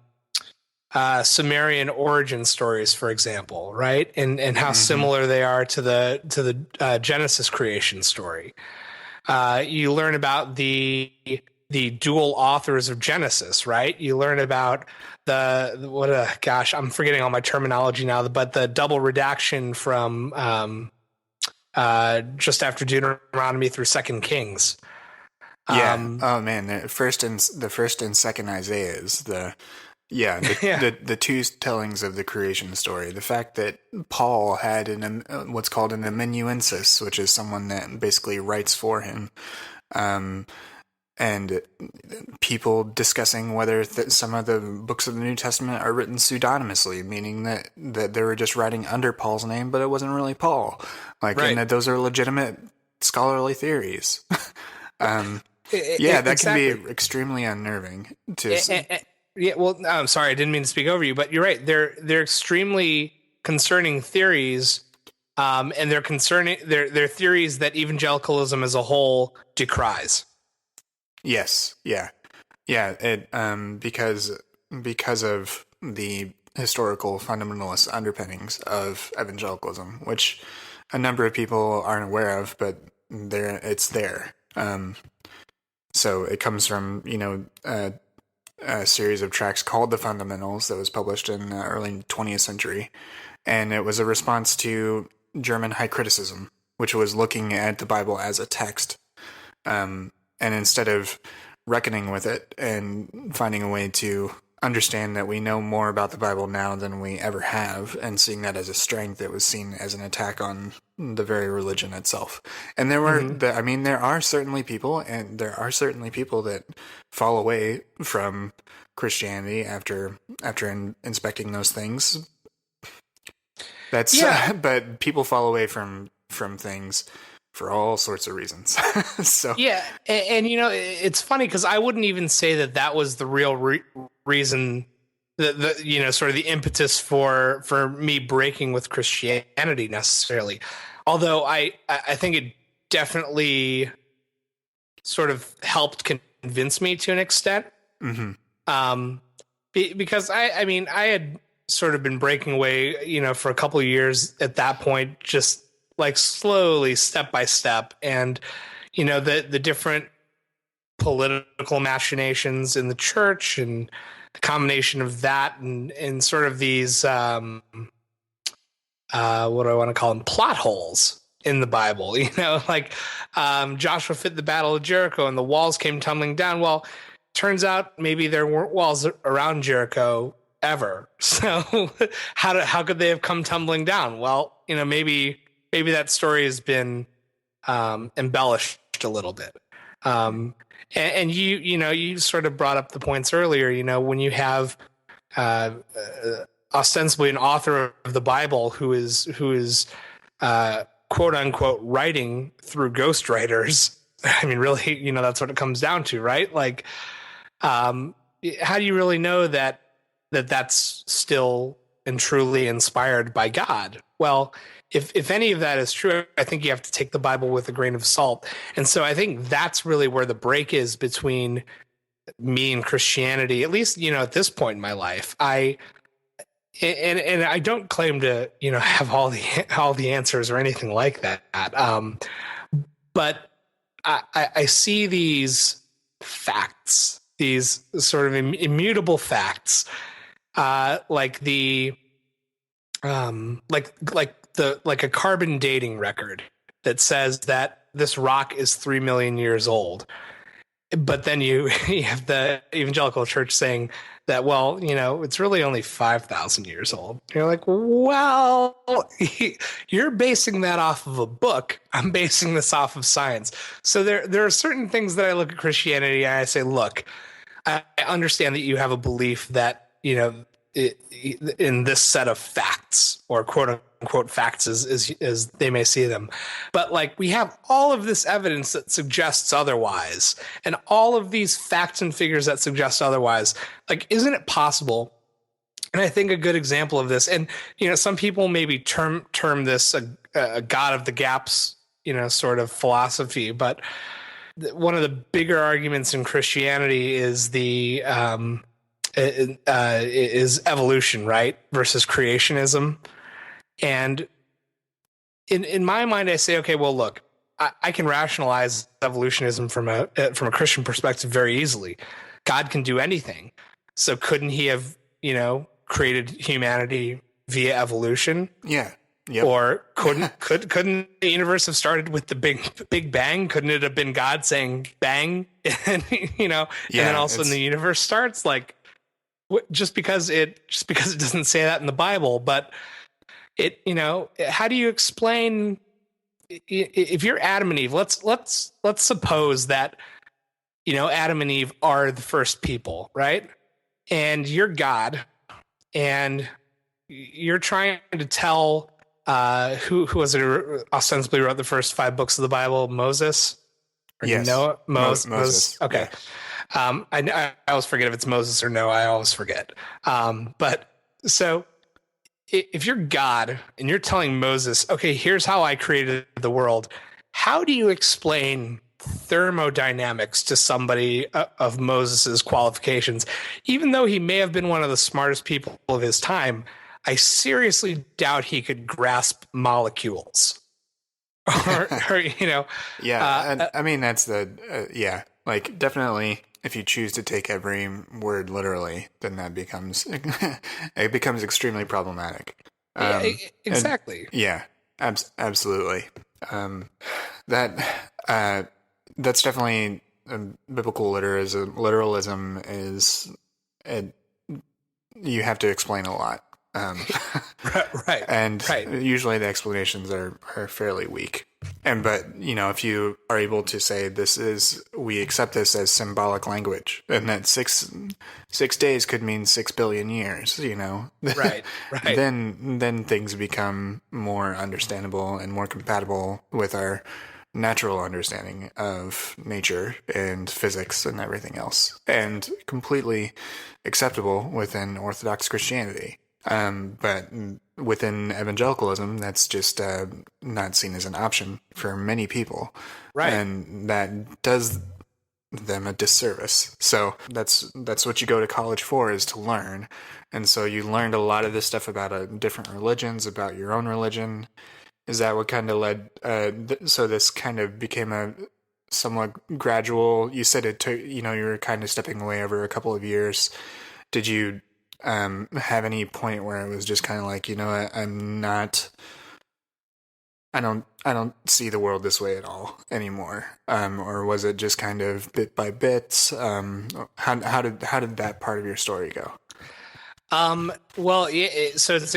Sumerian origin stories, for example, right? And how similar they are to the Genesis creation story. You learn about the the dual authors of Genesis, right? You learn about gosh, I'm forgetting all my terminology now, but the double redaction from just after Deuteronomy through Second Kings. Yeah. Oh man, the first and second Isaiahs, Yeah, the two tellings of the creation story. The fact that Paul had what's called an amanuensis, which is someone that basically writes for him, um, and people discussing whether some of the books of the New Testament are written pseudonymously, meaning that they were just writing under Paul's name, but it wasn't really Paul. Like, and right. that those are legitimate scholarly theories. Yeah, that can be Exactly. extremely unnerving to. Yeah, well, I'm sorry, I didn't mean to speak over you, but you're right. They're extremely concerning theories, and they're theories that evangelicalism as a whole decries. Yes, yeah, yeah. It because of the historical fundamentalist underpinnings of evangelicalism, which a number of people aren't aware of, but it's there. So it comes from a series of tracts called The Fundamentals that was published in the early 20th century, and it was a response to German high criticism, which was looking at the Bible as a text. And instead of reckoning with it and finding a way to understand that we know more about the Bible now than we ever have, and seeing that as a strength, it was seen as an attack on the very religion itself. And Hmm. there are certainly people, that fall away from Christianity after inspecting those things. That's Yeah, but people fall away from things for all sorts of reasons. So yeah, and it's funny because I wouldn't even say that was the real reason, the sort of the impetus for me breaking with Christianity necessarily. Although I think it definitely sort of helped convince me to an extent. hmm Um, because I mean, I had sort of been breaking away, for a couple of years at that point, just like slowly, step by step, and the different political machinations in the church and the combination of that and sort of these what do I want to call them, plot holes in the Bible, like Joshua fit the battle of Jericho and the walls came tumbling down. Well, turns out maybe there weren't walls around Jericho ever. So how could they have come tumbling down? Well, maybe that story has been embellished a little bit. And you sort of brought up the points earlier. When you have uh, ostensibly an author of the Bible who is quote unquote writing through ghostwriters. I mean, really, that's what it comes down to, right? Like, um, how do you really know that's still and truly inspired by God? Well, if any of that is true, I think you have to take the Bible with a grain of salt. And so I think that's really where the break is between me and Christianity, at least, at this point in my life. And I don't claim to, have all the answers or anything like that. But I see these facts, these sort of immutable facts, like the like a carbon dating record that says that this rock is 3 million years old. But then you have the evangelical church saying that, well, it's really only 5,000 years old. You're like, well, you're basing that off of a book. I'm basing this off of science. So there are certain things that I look at Christianity and I say, look, I understand that you have a belief that, in this set of facts, or quote unquote facts as they may see them. But like, we have all of this evidence that suggests otherwise, and all of these facts and figures that suggest otherwise. Like, isn't it possible? And I think a good example of this, and some people maybe term this a God of the gaps, sort of philosophy, but one of the bigger arguments in Christianity is is evolution, right, versus creationism. And in my mind, I say, okay, well, look, I can rationalize evolutionism from a Christian perspective very easily. God can do anything. So couldn't he have, created humanity via evolution? Yeah. Yep. Or couldn't the universe have started with the big bang? Couldn't it have been God saying bang? And and then all of a sudden the universe starts? Like, just because it doesn't say that in the Bible, but how do you explain if you're Adam and Eve? Let's suppose that Adam and Eve are the first people, right? And you're God, and you're trying to tell who was it who ostensibly wrote the first 5 books of the Bible? Moses? Or yes. Noah? Moses. Okay. Yeah. I always forget if it's Moses or Noah. I always forget. But so if you're God and you're telling Moses, okay, here's how I created the world, how do you explain thermodynamics to somebody of Moses's qualifications? Even though he may have been one of the smartest people of his time, I seriously doubt he could grasp molecules. Yeah, and I mean that's like definitely. If you choose to take every word literally, then that becomes it becomes extremely problematic. Exactly. Absolutely. That's definitely biblical literalism is it. You have to explain a lot. Right. And usually the explanations are fairly weak. But if you are able to say we accept this as symbolic language, and that six days could mean 6 billion years, right. Then things become more understandable and more compatible with our natural understanding of nature and physics and everything else, and completely acceptable within Orthodox Christianity. But within evangelicalism, that's just not seen as an option for many people. Right. And that does them a disservice. So that's what you go to college for, is to learn. And so you learned a lot of this stuff about different religions, about your own religion. Is that what kind of led? So this kind of became a somewhat gradual. You said it took. You were kind of stepping away over a couple of years. Did you have any point where it was just kind of like, I'm not. I don't see the world this way at all anymore. Or was it just kind of bit by bit? How did that part of your story go? Well, so it's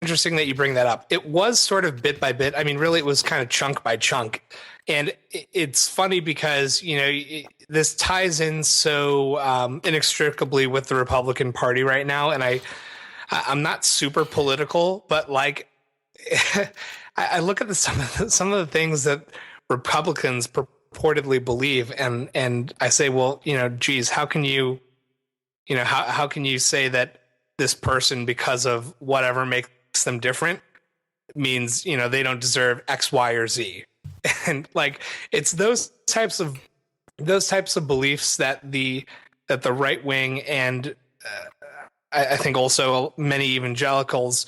interesting that you bring that up. It was sort of bit by bit. I mean, really, it was kind of chunk by chunk. And it's funny because, this ties in so inextricably with the Republican Party right now. And I'm not super political, but like, I look at some of the things that Republicans purportedly believe, and I say, well, geez, how can you say that this person, because of whatever makes them different, means they don't deserve X, Y, or Z? And like, it's those types of beliefs that the right wing and I think also many evangelicals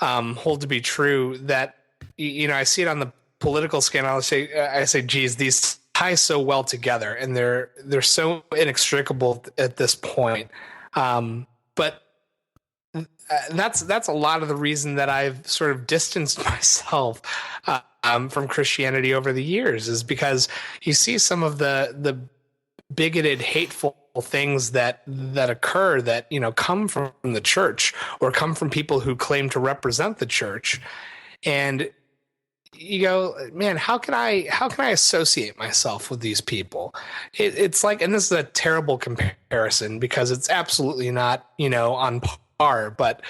hold to be true. That I see it on the political scale. I say, geez, these tie so well together, and they're so inextricable at this point. But that's a lot of the reason that I've sort of distanced myself from Christianity over the years, is because you see some of the bigoted, hateful things that occur that come from the church, or come from people who claim to represent the church, and you go, man, how can I associate myself with these people? It's like, and this is a terrible comparison because it's absolutely not on par, but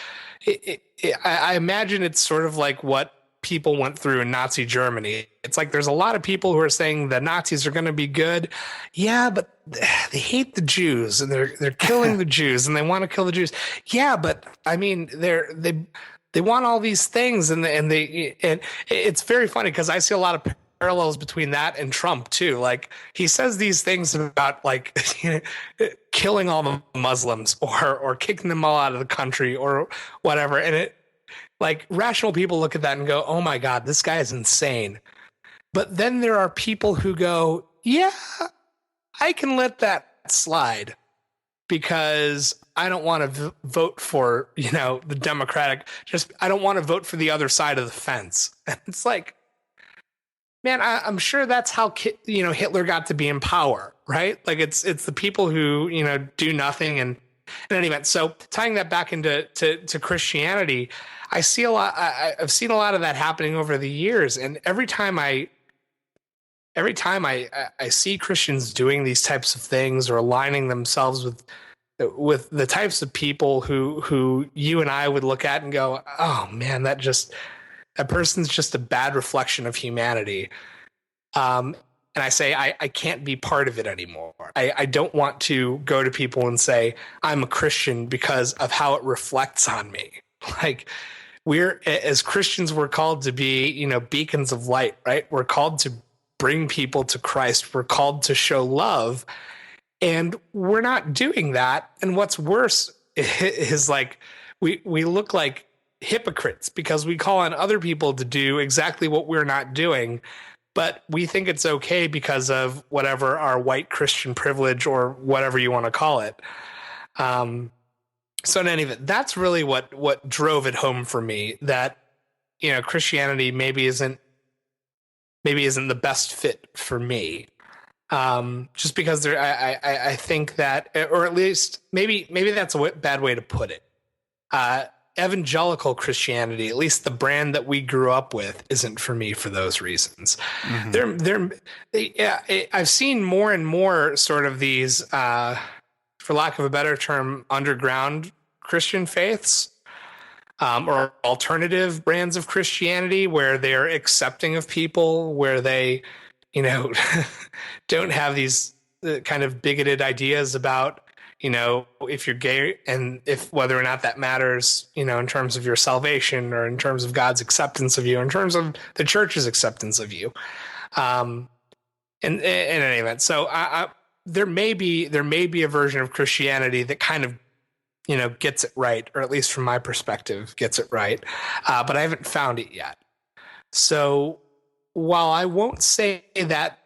I imagine it's sort of like what people went through in Nazi Germany. It's like there's a lot of people who are saying the Nazis are going to be good. Yeah, but they hate the Jews, and they're killing the Jews, and they want to kill the Jews. Yeah, but I mean, they want all these things, and it's very funny because I see a lot of parallels between that and Trump too. Like, he says these things about like killing all the Muslims or kicking them all out of the country or whatever, and it, like, rational people look at that and go, oh my God, this guy is insane. But then there are people who go, yeah, I can let that slide because I don't want to vote for, the Democratic, just I don't want to vote for the other side of the fence. And it's like, man, I'm sure that's how Hitler got to be in power, right? Like it's the people who do nothing. And in any event, so tying that back into to Christianity, I see a lot. I've seen a lot of that happening over the years, and every time I see Christians doing these types of things or aligning themselves with the types of people who you and I would look at and go, oh man, that person's just a bad reflection of humanity. And I say, I can't be part of it anymore. I don't want to go to people and say, I'm a Christian because of how it reflects on me. Like, as Christians, we're called to be, beacons of light, right? We're called to bring people to Christ. We're called to show love. And we're not doing that. And what's worse is like, we look like hypocrites because we call on other people to do exactly what we're not doing, but we think it's okay because of whatever our white Christian privilege or whatever you want to call it. So in any event, that's really what drove it home for me, that Christianity maybe isn't the best fit for me. Just because I think that, or at least maybe that's a bad way to put it. Evangelical Christianity, at least the brand that we grew up with, isn't for me for those reasons. I've seen more and more sort of these, for lack of a better term, underground Christian faiths, or alternative brands of Christianity where they're accepting of people, where they, don't have these kind of bigoted ideas about, if you're gay and if whether or not that matters, in terms of your salvation or in terms of God's acceptance of you, in terms of the church's acceptance of you. In any event, so there may be a version of Christianity that kind of, gets it right, or at least from my perspective, gets it right. But I haven't found it yet. So while I won't say that,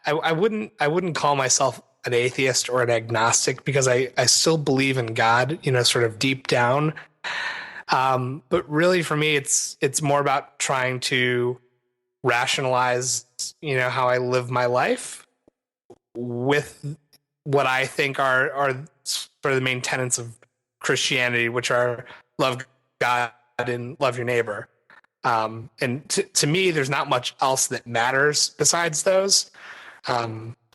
I wouldn't call myself an atheist or an agnostic because I still believe in God, sort of deep down. But really for me, it's more about trying to rationalize, how I live my life with what I think are sort of the main tenets of Christianity, which are love God and love your neighbor. And to me, there's not much else that matters besides those.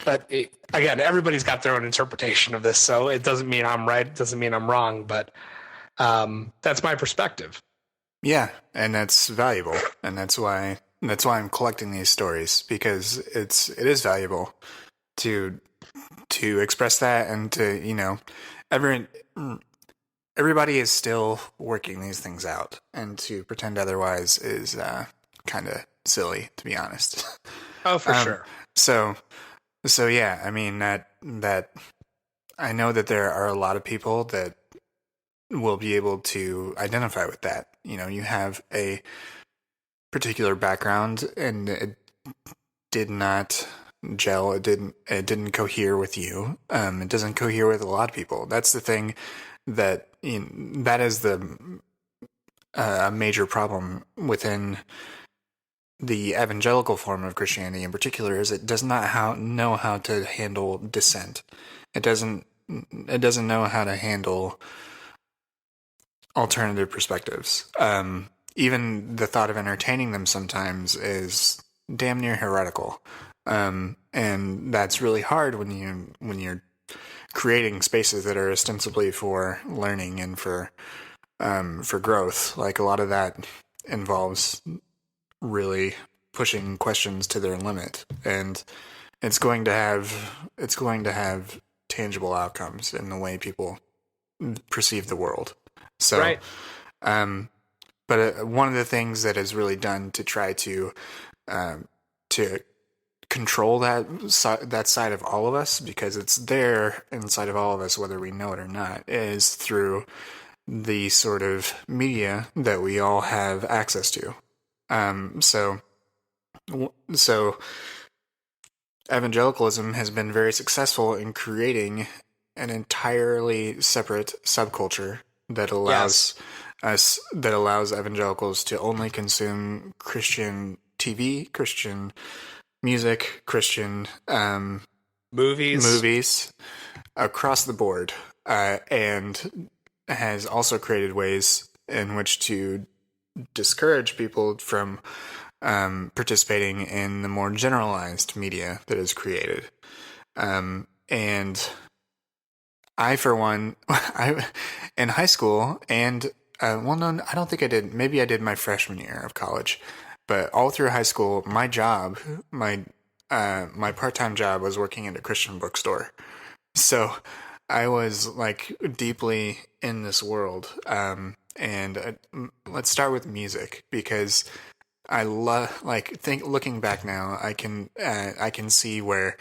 But again, everybody's got their own interpretation of this, so it doesn't mean I'm right. It doesn't mean I'm wrong, but that's my perspective. Yeah, and that's valuable, and that's why I'm collecting these stories, because it is valuable to express that, and to everybody is still working these things out, and to pretend otherwise is kind of silly, to be honest. Oh, for sure. So yeah, I mean that I know that there are a lot of people that will be able to identify with that. You have a particular background and it did not gel. It didn't cohere with you. It doesn't cohere with a lot of people. That's the thing that that is the major problem within the evangelical form of Christianity in particular, is it does not know how to handle dissent. It doesn't know how to handle alternative perspectives. Even the thought of entertaining them sometimes is damn near heretical. And that's really hard when you're creating spaces that are ostensibly for learning and for growth. Like, a lot of that involves really pushing questions to their limit, and it's going to have tangible outcomes in the way people perceive the world. So, right. But one of the things that is really done to try to control that side of all of us, because it's there inside of all of us, whether we know it or not, is through the sort of media that we all have access to. So So evangelicalism has been very successful in creating an entirely separate subculture that Yes. allows evangelicals to only consume Christian TV, Christian music, Christian Movies. movies across the board, and has also created ways in which to discourage people from participating in the more generalized media that is created. And I, for one, I in high school and well, no, I don't think I did. Maybe I did my freshman year of college, but all through high school, my job, my part-time job was working at a Christian bookstore. So I was like deeply in this world. And let's start with music because I love think looking back now, I can see where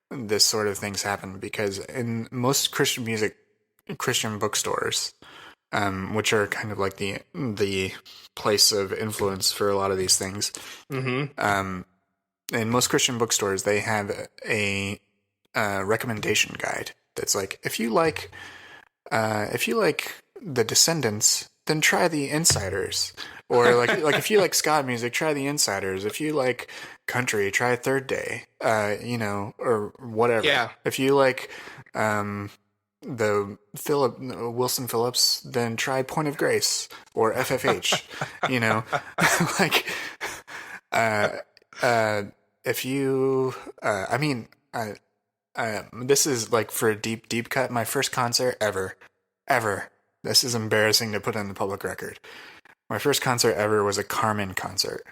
this sort of things happen because in most Christian bookstores, which are kind of like the place of influence for a lot of these things, Mm-hmm. in most Christian bookstores they have a recommendation guide that's like if you like the Descendants, then try the Insiders. Or like if you like ska music, try the Insiders. If you like country, try Third Day. Or whatever. Yeah. If you like the Philip Wilson Phillips, then try Point of Grace or FFH. You know, like uh, uh, if you, I mean, this is like for a deep cut. My first concert ever. This is embarrassing to put on the public record. My first concert ever was a Carmen concert.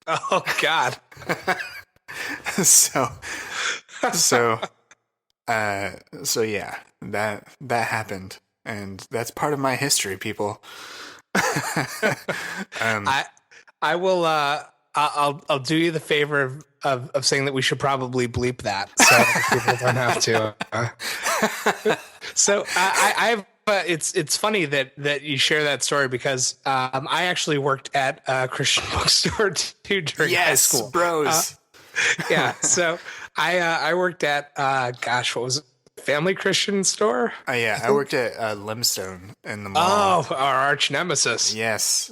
Oh God. so, so, so yeah, that happened, and that's part of my history, people. I I will I'll do you the favor of saying that we should probably bleep that so people don't have to. So I have it's funny that you share that story because I actually worked at a Christian bookstore too during high Yes, school. bros. Yeah, so I worked at gosh, what was it? Family Christian store? Yeah, I worked at Limestone in the mall. Oh, our arch nemesis. Yes,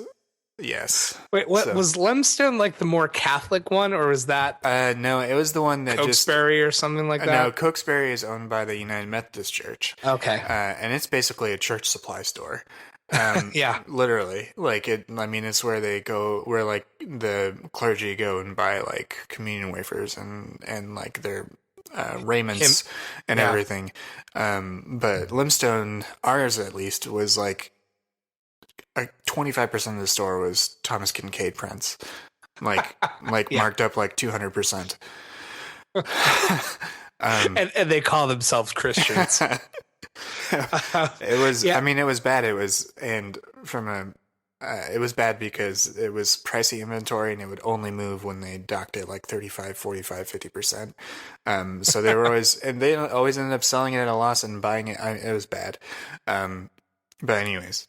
yes. Wait, what So, was Lemstone like the more Catholic one, or was that no, it was the one that just Cokesbury or something like no. that? Cokesbury is owned by the United Methodist Church, Okay. and it's basically a church supply store. Yeah. Literally, like it. I mean, it's where they go, where like the clergy go and buy like communion wafers and like their raiments and Yeah. everything. But Limestone, ours at least, was like 25% of the store was Thomas Kincaid prints, like Yeah. marked up like 200%. And they call themselves Christians. It was. Yeah. I mean, it was bad. It was, and from a, it was bad because it was pricey inventory and it would only move when they docked it like 35, 45, 50%. So they were always, and they always ended up selling it at a loss and buying it. It was bad. But anyways,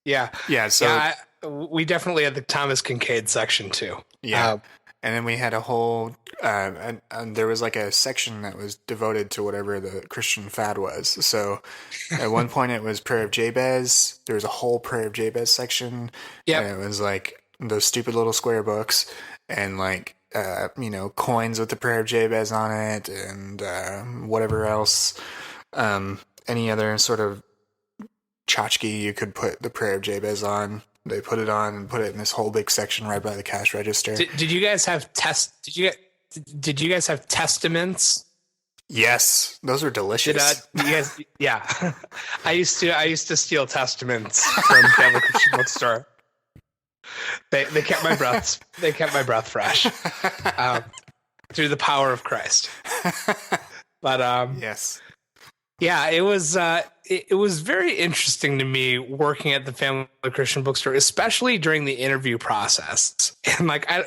Yeah. yeah. So Yeah. We definitely had the Thomas Kincaid section too. yeah. And then we had a whole, and there was like a section that was devoted to whatever the Christian fad was. So at one point it was Prayer of Jabez. There was a whole Prayer of Jabez section. Yep. And it was like those stupid little square books and like, coins with the Prayer of Jabez on it and whatever else. Any other sort of tchotchke you could put the Prayer of Jabez on. They put it on and put it in this whole big section right by the cash register. Did you guys have Did you guys have testaments? Yes, those were delicious. You guys? Yeah. I used to steal testaments from Family Christian bookstore. They kept my breath fresh through the power of Christ. But Yes. yeah, it was very interesting to me working at the Family Christian bookstore, especially during the interview process. And like I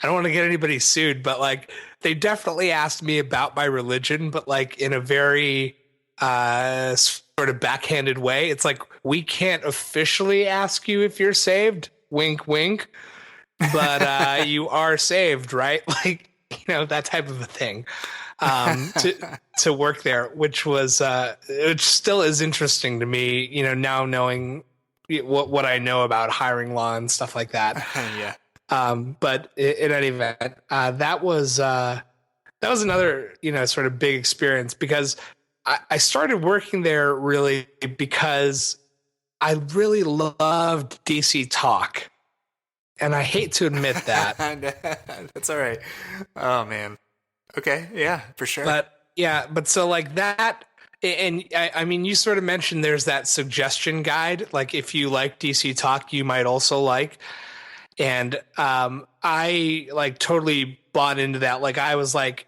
don't want to get anybody sued, but like they definitely asked me about my religion, but like in a very sort of backhanded way. It's like we can't officially ask you if you're saved. Wink, wink. but you are saved, right? Like, that type of a thing. To work there, which still is interesting to me, now knowing what I know about hiring law and stuff like that. Yeah. But in any event, that was another, sort of big experience because I started working there really because I really loved DC Talk. And I hate to admit that. That's all right. Oh man. Okay. Yeah, for sure. But yeah, but so like that, and I mean, you sort of mentioned there's that suggestion guide. Like if you like DC Talk, you might also like. And I like totally bought into that. Like I was like,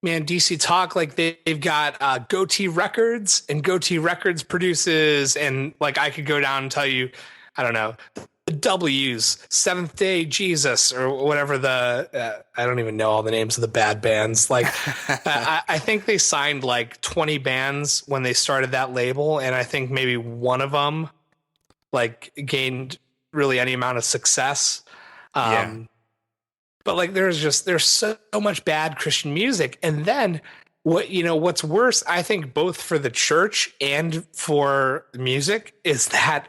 man, DC Talk, like they've got Goatee Records, and Goatee Records produces, and like I could go down and tell you, I don't know, the W's, Seventh Day Jesus, or whatever I don't even know all the names of the bad bands. Like I think they signed like 20 bands when they started that label, and I think maybe one of them like gained really any amount of success. Yeah. But like there's so much bad Christian music. And then what's worse, I think both for the church and for the music is that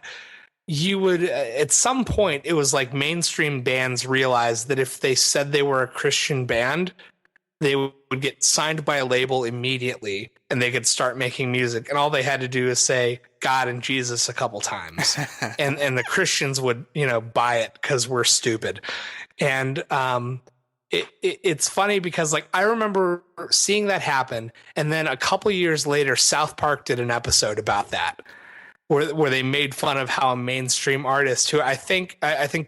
you would at some point it was like mainstream bands realized that if they said they were a Christian band, they would get signed by a label immediately and they could start making music, and all they had to do is say God and Jesus a couple times and the Christians would buy it because we're stupid. And it's funny because like I remember seeing that happen, and then a couple years later South Park did an episode about that where they made fun of how a mainstream artist who I think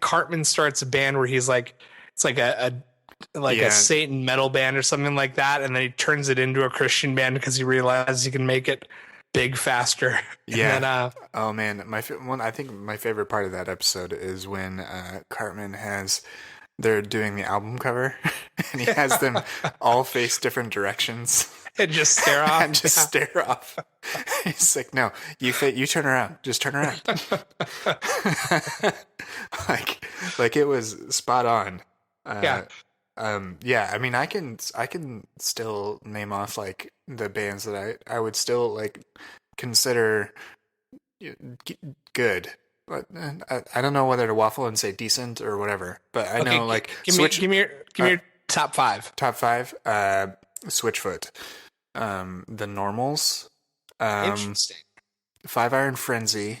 Cartman starts a band where he's like, it's like a Satan metal band or something like that, and then he turns it into a Christian band because he realizes he can make it big faster. Yeah. Then, oh man, I think my favorite part of that episode is when Cartman they're doing the album cover, and he has them all face different directions. And just stare off. And just stare off. He's like, no, you turn around. Just turn around. like it was spot on. Yeah. Yeah, I mean, I can still name off like the bands that I would still like consider good. But I don't know whether to waffle and say decent or whatever, but I know like give me your top five. Top five. Switchfoot, the Normals, Interesting. Five Iron Frenzy.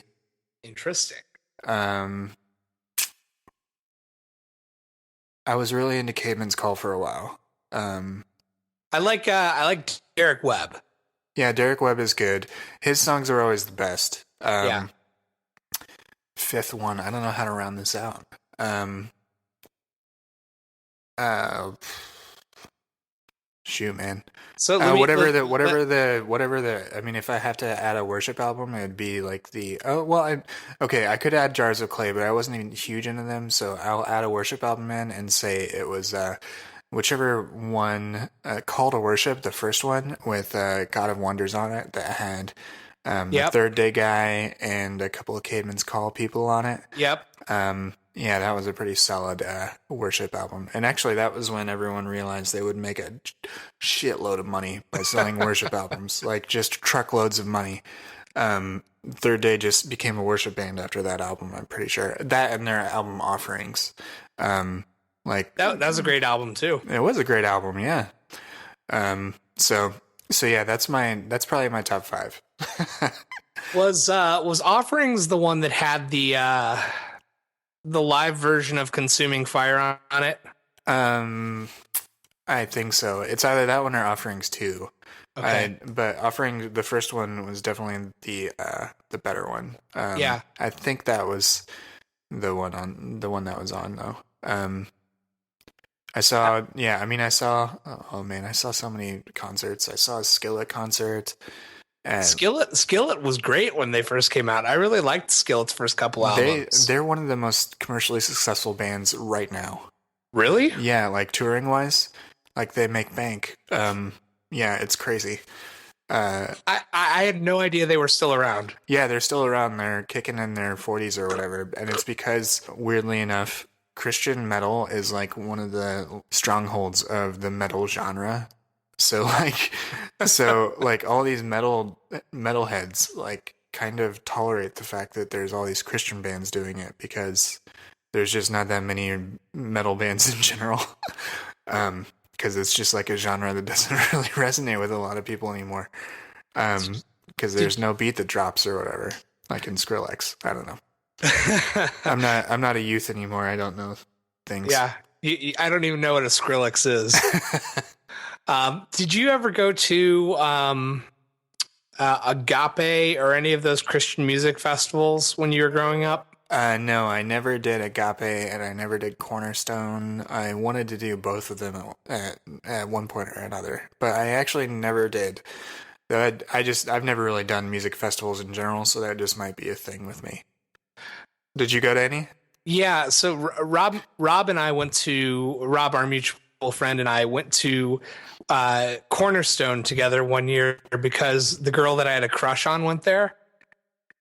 Interesting. I was really into Caveman's Call for a while. I like Derek Webb. Yeah, Derek Webb is good. His songs are always the best. Yeah. Fifth one, I don't know how to round this out. Shoot, man. So whatever the. I mean, if I have to add a worship album, it'd be like I could add Jars of Clay, but I wasn't even huge into them, so I'll add a worship album in and say it was whichever one, Call to Worship, the first one with God of Wonders on it that had the Third Day Guy and a couple of Caveman's Call people on it. Yep. Yeah, that was a pretty solid worship album. And actually, that was when everyone realized they would make a shitload of money by selling worship albums. Like, just truckloads of money. Third Day just became a worship band after that album, I'm pretty sure. That and their album Offerings. Like that was a great album, too. It was a great album, yeah. So yeah, that's probably my top five. Was Offerings the one that had the live version of Consuming Fire on it? I think so. It's either that one or Offerings 2. Okay. But Offerings, the first one was definitely the better one. Yeah. I think that was the one that was on though. I saw so many concerts. I saw a Skillet concert. Skillet was great when they first came out. I really liked Skillet's first couple albums. They're one of the most commercially successful bands right now. Really? Yeah, like touring wise, like they make bank. Yeah, it's crazy. I had no idea they were still around. Yeah, they're still around. They're kicking in their 40s or whatever, and it's because weirdly enough, Christian metal is like one of the strongholds of the metal genre. So like, so like all these metalheads like kind of tolerate the fact that there's all these Christian bands doing it because there's just not that many metal bands in general. Because it's just like a genre that doesn't really resonate with a lot of people anymore. Because there's no beat that drops or whatever, like in Skrillex. I don't know. I'm not a youth anymore. I don't know things. Yeah, I don't even know what a Skrillex is. Did you ever go to Agape or any of those Christian music festivals when you were growing up? No, I never did Agape and I never did Cornerstone. I wanted to do both of them at one point or another, but I actually never did. I've never really done music festivals in general, so that just might be a thing with me. Did you go to any? Yeah, so Rob and I went to Rob, our mutual friend, and I went to Cornerstone together one year because the girl that I had a crush on went there.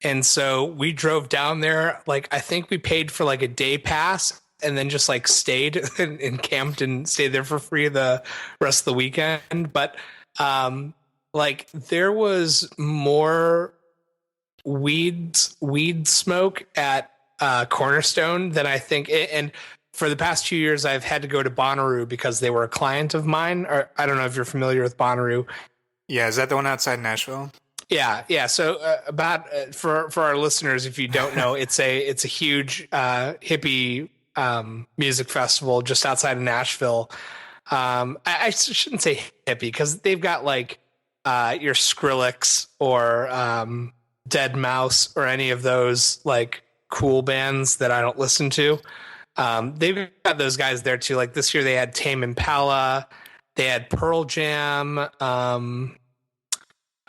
And so we drove down there, like I think we paid for like a day pass and then just like stayed and camped and stayed there for free the rest of the weekend. But like there was more weed smoke at Cornerstone than I think. And for the past 2 years, I've had to go to Bonnaroo because they were a client of mine. Or I don't know if you're familiar with Bonnaroo. Yeah, is that the one outside Nashville? Yeah. So for our listeners, if you don't know, it's a huge hippie music festival just outside of Nashville. I shouldn't say hippie because they've got like your Skrillex or Dead Mouse or any of those like cool bands that I don't listen to. They've got those guys there too. Like this year they had Tame Impala, they had Pearl Jam.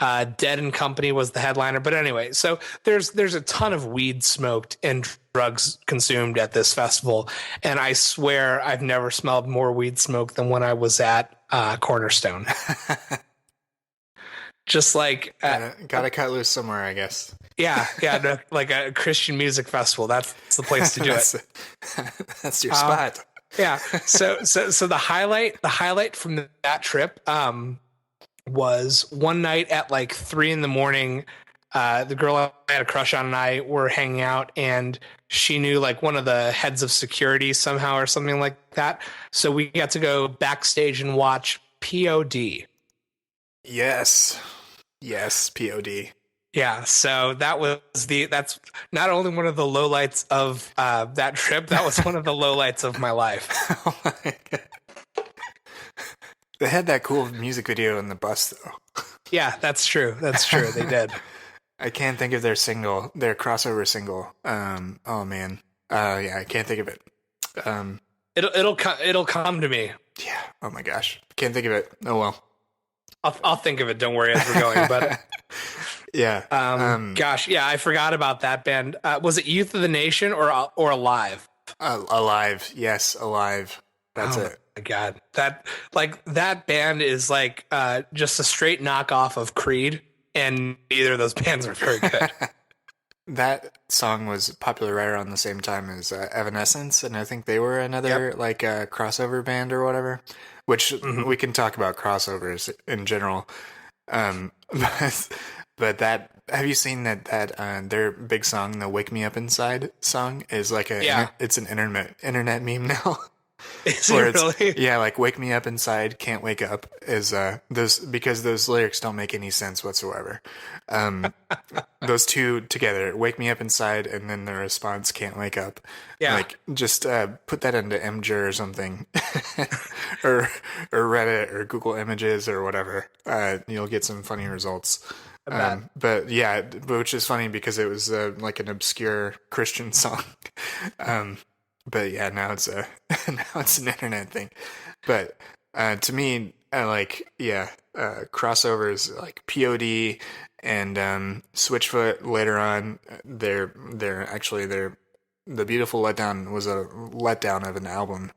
Dead and Company was the headliner. But anyway, so there's a ton of weed smoked and drugs consumed at this festival. And I swear I've never smelled more weed smoke than when I was at Cornerstone. Just like... gotta cut loose somewhere, I guess. Yeah, no, like a Christian music festival. That's the place to do it. That's your spot. Yeah. So the highlight from that trip was one night at like 3 a.m. The girl I had a crush on and I were hanging out, and she knew like one of the heads of security somehow or something like that. So we got to go backstage and watch POD. Yes, POD. Yeah, so that's not only one of the lowlights of that trip, that was one of the lowlights of my life. Oh my God. They had that cool music video in the bus, though. Yeah, that's true. They did. I can't think of their crossover single. Oh man. Yeah, I can't think of it. It'll come to me. Yeah. Oh my gosh. Can't think of it. Oh well. I'll think of it. Don't worry as we're going. But yeah. Gosh, yeah, I forgot about that band. Was it Youth of the Nation or Alive? Alive. Yes, Alive. That's it. My God, that band is like just a straight knockoff of Creed, and neither of those bands are very good. That song was popular right around the same time as Evanescence, and I think they were another like crossover band or whatever. Which we can talk about crossovers in general. But that, have you seen that their big song, the "Wake Me Up Inside" song, is like it's an internet meme now. Is it really? Yeah, like "Wake Me Up Inside, Can't Wake Up" is because those lyrics don't make any sense whatsoever. Those two together, "Wake Me Up Inside," and then the response, "Can't Wake Up." Yeah, like just put that into Imgur or something, or Reddit or Google Images or whatever. You'll get some funny results. But yeah, which is funny because it was like an obscure Christian song. But yeah, now it's an internet thing. But to me, crossovers like POD and Switchfoot later on, they're the Beautiful Letdown was a letdown of an album.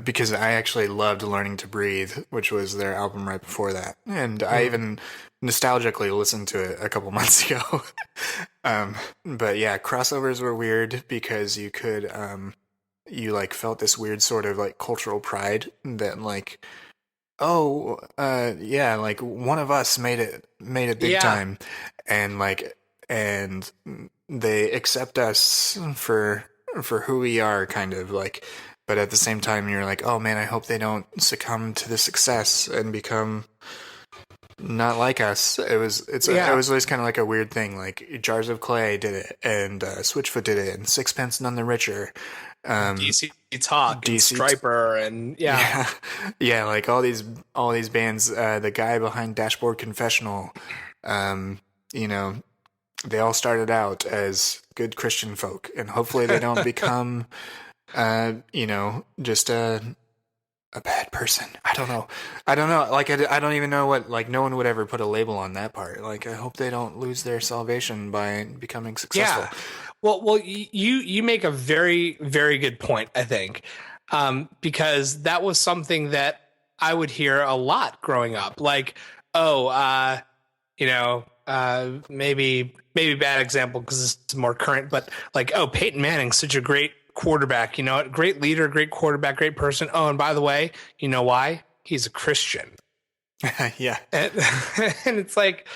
Because I actually loved Learning to Breathe, which was their album right before that. And I even nostalgically listened to it a couple months ago. But yeah, crossovers were weird because you could you like felt this weird sort of like cultural pride that like, oh yeah, like one of us made it big Yeah. time, and like and they accept us for who we are, kind of like. But at the same time, you're like, oh man, I hope they don't succumb to the success and become not like us. It Yeah. was always kind of like a weird thing. Like Jars of Clay did it, and Switchfoot did it, and Sixpence None the Richer. DC Talk and DC, Striper and yeah. yeah, yeah, like all these bands. The guy behind Dashboard Confessional, um, you know, they all started out as good Christian folk, and hopefully they don't become, just a bad person. I don't know. I don't know. Like I don't even know what. Like no one would ever put a label on that part. Like I hope they don't lose their salvation by becoming successful. Yeah. Well, you make a very, very good point, I think, because that was something that I would hear a lot growing up. Like, oh, maybe bad example because it's more current, but like, oh, Peyton Manning's such a great quarterback, great leader, great quarterback, great person. Oh, and by the way, you know why? He's a Christian. Yeah. And, and it's like,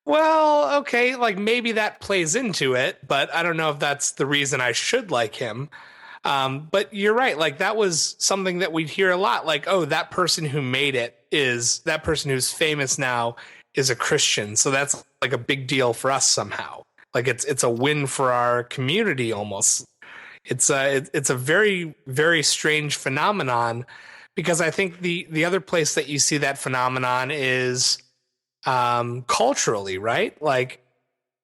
well, okay, like maybe that plays into it, but I don't know if that's the reason I should like him. But you're right. Like that was something that we'd hear a lot. Like, oh, that person who made it is that person who's famous now is a Christian. So that's like a big deal for us somehow. Like it's a win for our community almost. It's a very, very strange phenomenon because I think the other place that you see that phenomenon is culturally, right? Like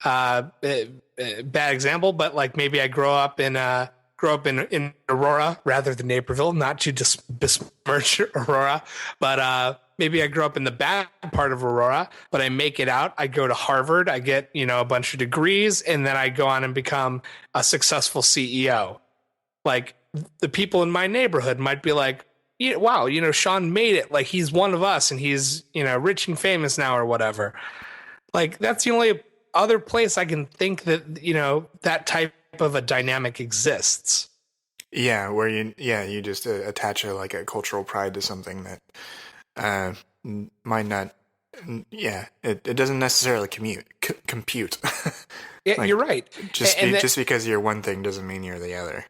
bad example, but like maybe I grow up in Aurora rather than Naperville, not to besmirch Aurora, but maybe I grew up in the bad part of Aurora, but I make it out. I go to Harvard, I get, a bunch of degrees, and then I go on and become a successful CEO. Like the people in my neighborhood might be like, yeah, wow, Sean made it. Like he's one of us and he's, rich and famous now or whatever. Like that's the only other place I can think that, that type of a dynamic exists. Yeah, you just attach a cultural pride to something that uh, might not. Yeah, it doesn't necessarily compute. Yeah, Like you're right. just because you're one thing doesn't mean you're the other.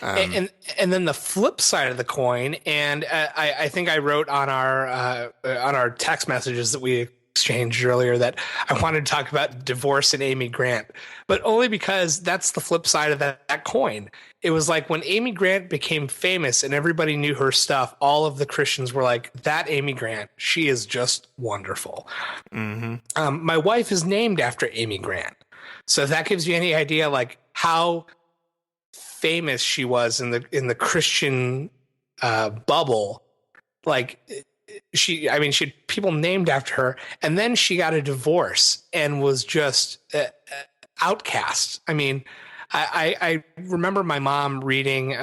And then the flip side of the coin, and I think I wrote on our text messages that we exchanged earlier that I wanted to talk about divorce and Amy Grant, but only because that's the flip side of that coin. It was like when Amy Grant became famous and everybody knew her stuff, all of the Christians were like, that Amy Grant, she is just wonderful. Mm-hmm. My wife is named after Amy Grant. So if that gives you any idea, like how famous she was in the Christian bubble, like she had people named after her, and then she got a divorce and was just outcast. I mean, I remember my mom reading,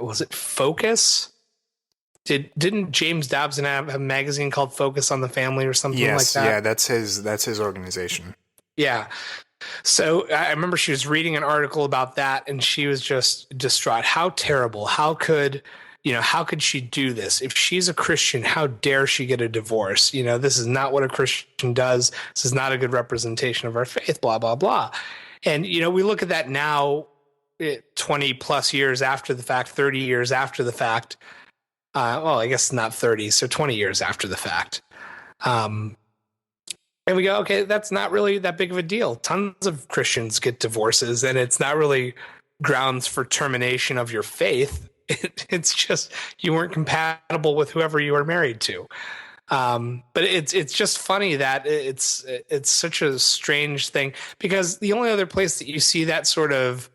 was it Focus? Didn't James Dobson have a magazine called Focus on the Family or something like that? Yeah, that's his organization. Yeah. So I remember she was reading an article about that and she was just distraught. How terrible. How could she do this? If she's a Christian, how dare she get a divorce? This is not what a Christian does. This is not a good representation of our faith, blah, blah, blah. And, we look at that now, 20 plus years after the fact, 30 years after the fact. Well, I guess not 30, so 20 years after the fact. And we go, okay, that's not really that big of a deal. Tons of Christians get divorces, and it's not really grounds for termination of your faith. It's just you weren't compatible with whoever you were married to. But it's just funny that it's such a strange thing because the only other place that you see that sort of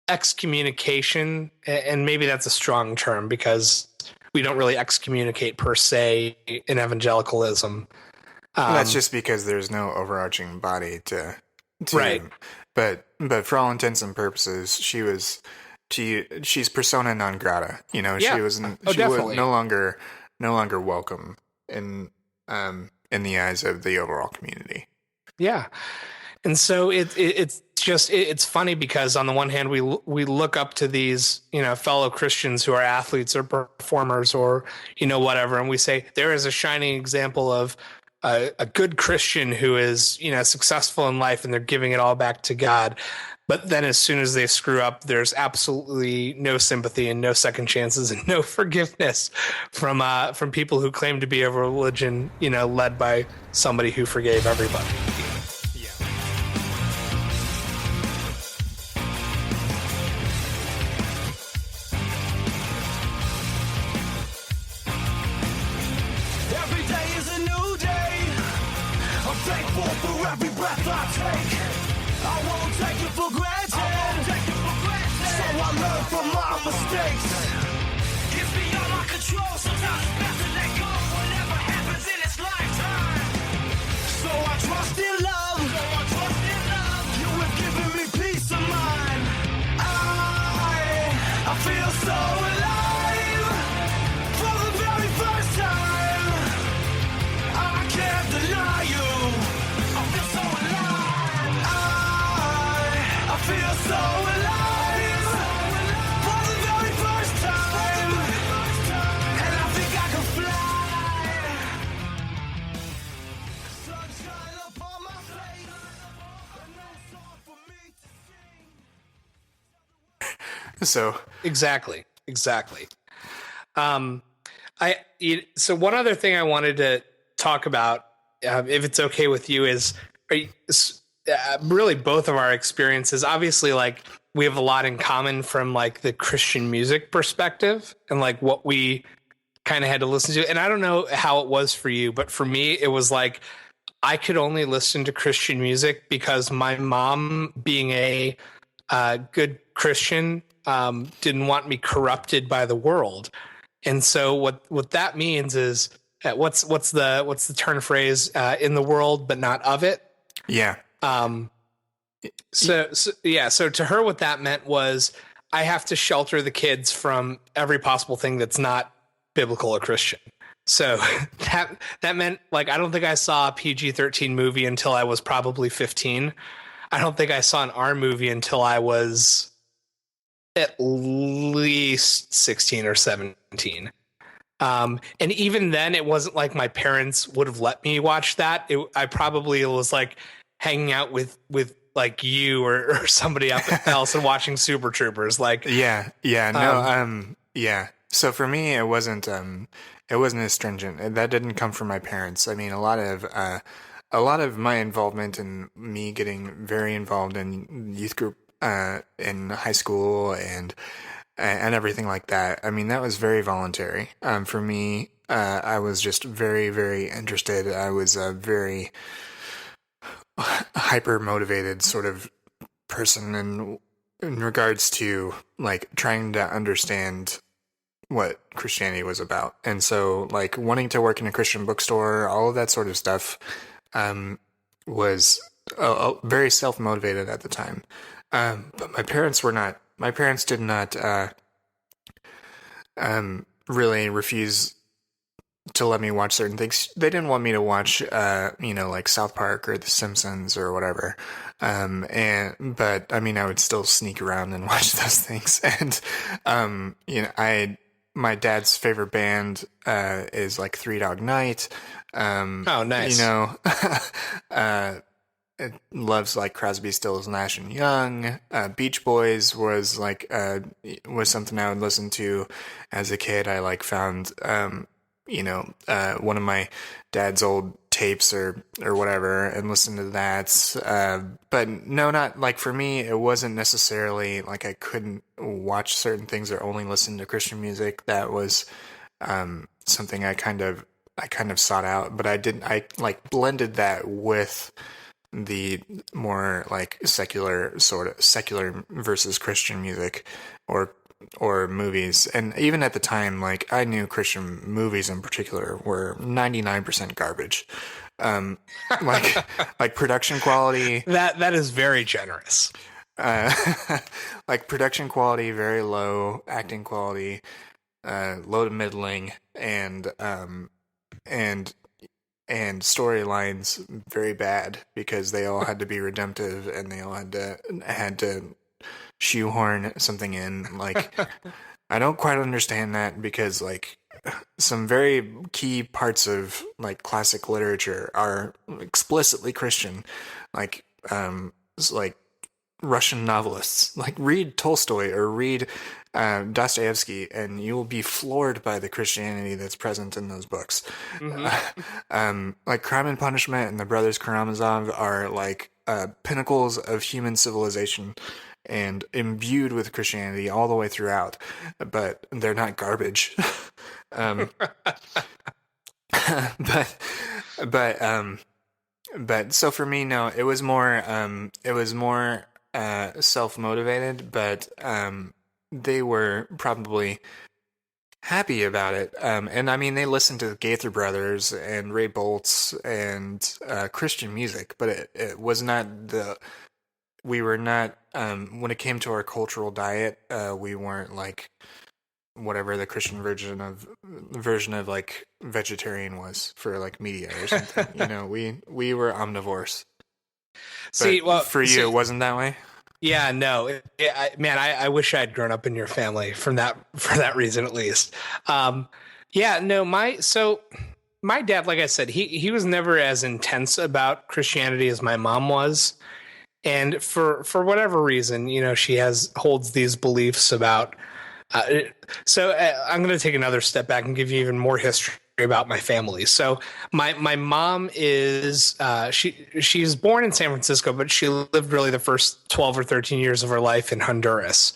excommunication, and maybe that's a strong term because we don't really excommunicate per se in evangelicalism. That's just because there's no overarching body to right. But for all intents and purposes, she's persona non grata. Yeah. She was no longer welcome in the eyes of the overall community. Yeah. And so it's just it's funny because on the one hand we look up to these fellow Christians who are athletes or performers or whatever, and we say there is a shining example of a good Christian who is successful in life and they're giving it all back to God. But then as soon as they screw up, there's absolutely no sympathy and no second chances and no forgiveness from people who claim to be a religion led by somebody who forgave everybody. So exactly. So one other thing I wanted to talk about, if it's okay with you, is really both of our experiences. Obviously, like we have a lot in common from like the Christian music perspective and like what we kind of had to listen to. And I don't know how it was for you, but for me, it was like I could only listen to Christian music because my mom, being a good Christian, didn't want me corrupted by the world. And so what that means is what's the turn phrase, in the world but not of it. Yeah. So to her, what that meant was I have to shelter the kids from every possible thing that's not biblical or Christian. So that meant like I don't think I saw a PG-13 movie until I was probably 15. I don't think I saw an R movie until I was at least 16 or 17. And even then, it wasn't like my parents would have let me watch that. I probably was like hanging out with like you or somebody else and watching Super Troopers. Like, yeah. So for me, it wasn't as stringent. That didn't come from my parents. I mean, a lot of my involvement and me getting very involved in youth group in high school and everything like that. I mean, that was very voluntary. For me, I was just very, very interested. I was a very hyper motivated sort of person in regards to like trying to understand what Christianity was about. And so like wanting to work in a Christian bookstore, all of that sort of stuff, was very self-motivated at the time. But my parents did not, really refuse to let me watch certain things. They didn't want me to watch, like South Park or The Simpsons or whatever. But I mean, I would still sneak around and watch those things. And, my dad's favorite band, is like Three Dog Night. Oh, nice. It loves like Crosby, Stills, Nash and Young. Beach Boys was something I would listen to as a kid. I like found, one of my dad's old tapes or whatever and listened to that. But no, not like for me, it wasn't necessarily like I couldn't watch certain things or only listen to Christian music. That was, something I kind of sought out, but I like blended that with the more like secular versus Christian music or movies. And even at the time, like I knew Christian movies in particular were 99% garbage. Like production quality. That is very generous. Like production quality, very low, acting quality, low to middling, and and storylines very bad because they all had to be redemptive and they all had to shoehorn something in. Like, I don't quite understand that because like some very key parts of like classic literature are explicitly Christian, like like Russian novelists. Like read Tolstoy or read Dostoevsky, and you will be floored by the Christianity that's present in those books. Mm-hmm. Like Crime and Punishment and the Brothers Karamazov are like pinnacles of human civilization and imbued with Christianity all the way throughout, but they're not garbage. um, but but but so for me, no, it was more self-motivated, but they were probably happy about it. And I mean, they listened to the Gaither Brothers and Ray Boltz and Christian music, but it was not we were not, when it came to our cultural diet, we weren't like whatever the Christian version of like vegetarian was for like media or something. We were omnivores. See, But well, for you, it wasn't that way. yeah, no, man, I wish I'd grown up in your family for that reason at least. Yeah, no, my dad, like I said, he was never as intense about Christianity as my mom was, and for whatever reason, she holds these beliefs about. I'm going to take another step back and give you even more history about my family. So my mom is she's born in San Francisco, but she lived really the first 12 or 13 years of her life in Honduras.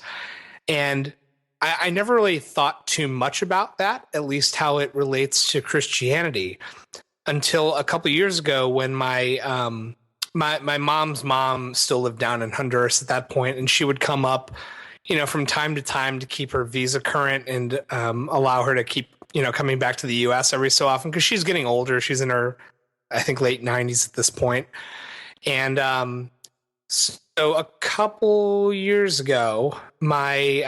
And I never really thought too much about that, at least how it relates to Christianity, until a couple of years ago when my mom's mom still lived down in Honduras at that point, and she would come up from time to time to keep her visa current and allow her to keep, coming back to the U.S. every so often because she's getting older. She's in her, I think, late 90s at this point. And so a couple years ago, my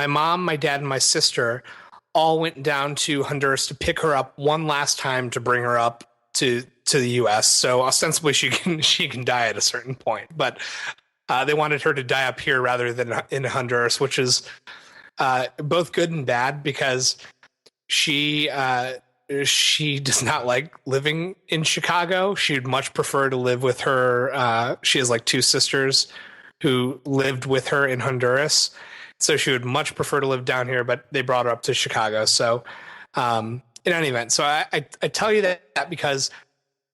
mom, my dad, and my sister all went down to Honduras to pick her up one last time to bring her up to the U.S. So ostensibly she can die at a certain point, but they wanted her to die up here rather than in Honduras, which is both good and bad because she does not like living in Chicago. She'd much prefer to live with her. She has like two sisters who lived with her in Honduras, so she would much prefer to live down here. But they brought her up to Chicago. So in any event, so I tell you that because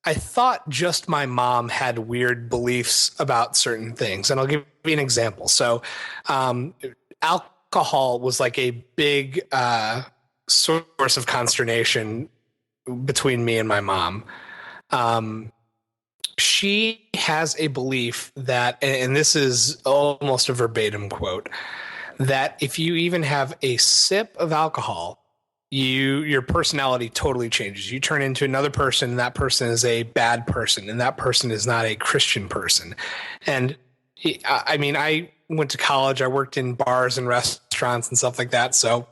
I thought just my mom had weird beliefs about certain things. And I'll give you an example. So alcohol was like a big source of consternation between me and my mom. She has a belief that, and this is almost a verbatim quote, that if you even have a sip of alcohol, your personality totally changes. You turn into another person, and that person is a bad person, and that person is not a Christian person. And I mean, I went to college, I worked in bars and restaurants and stuff like that. So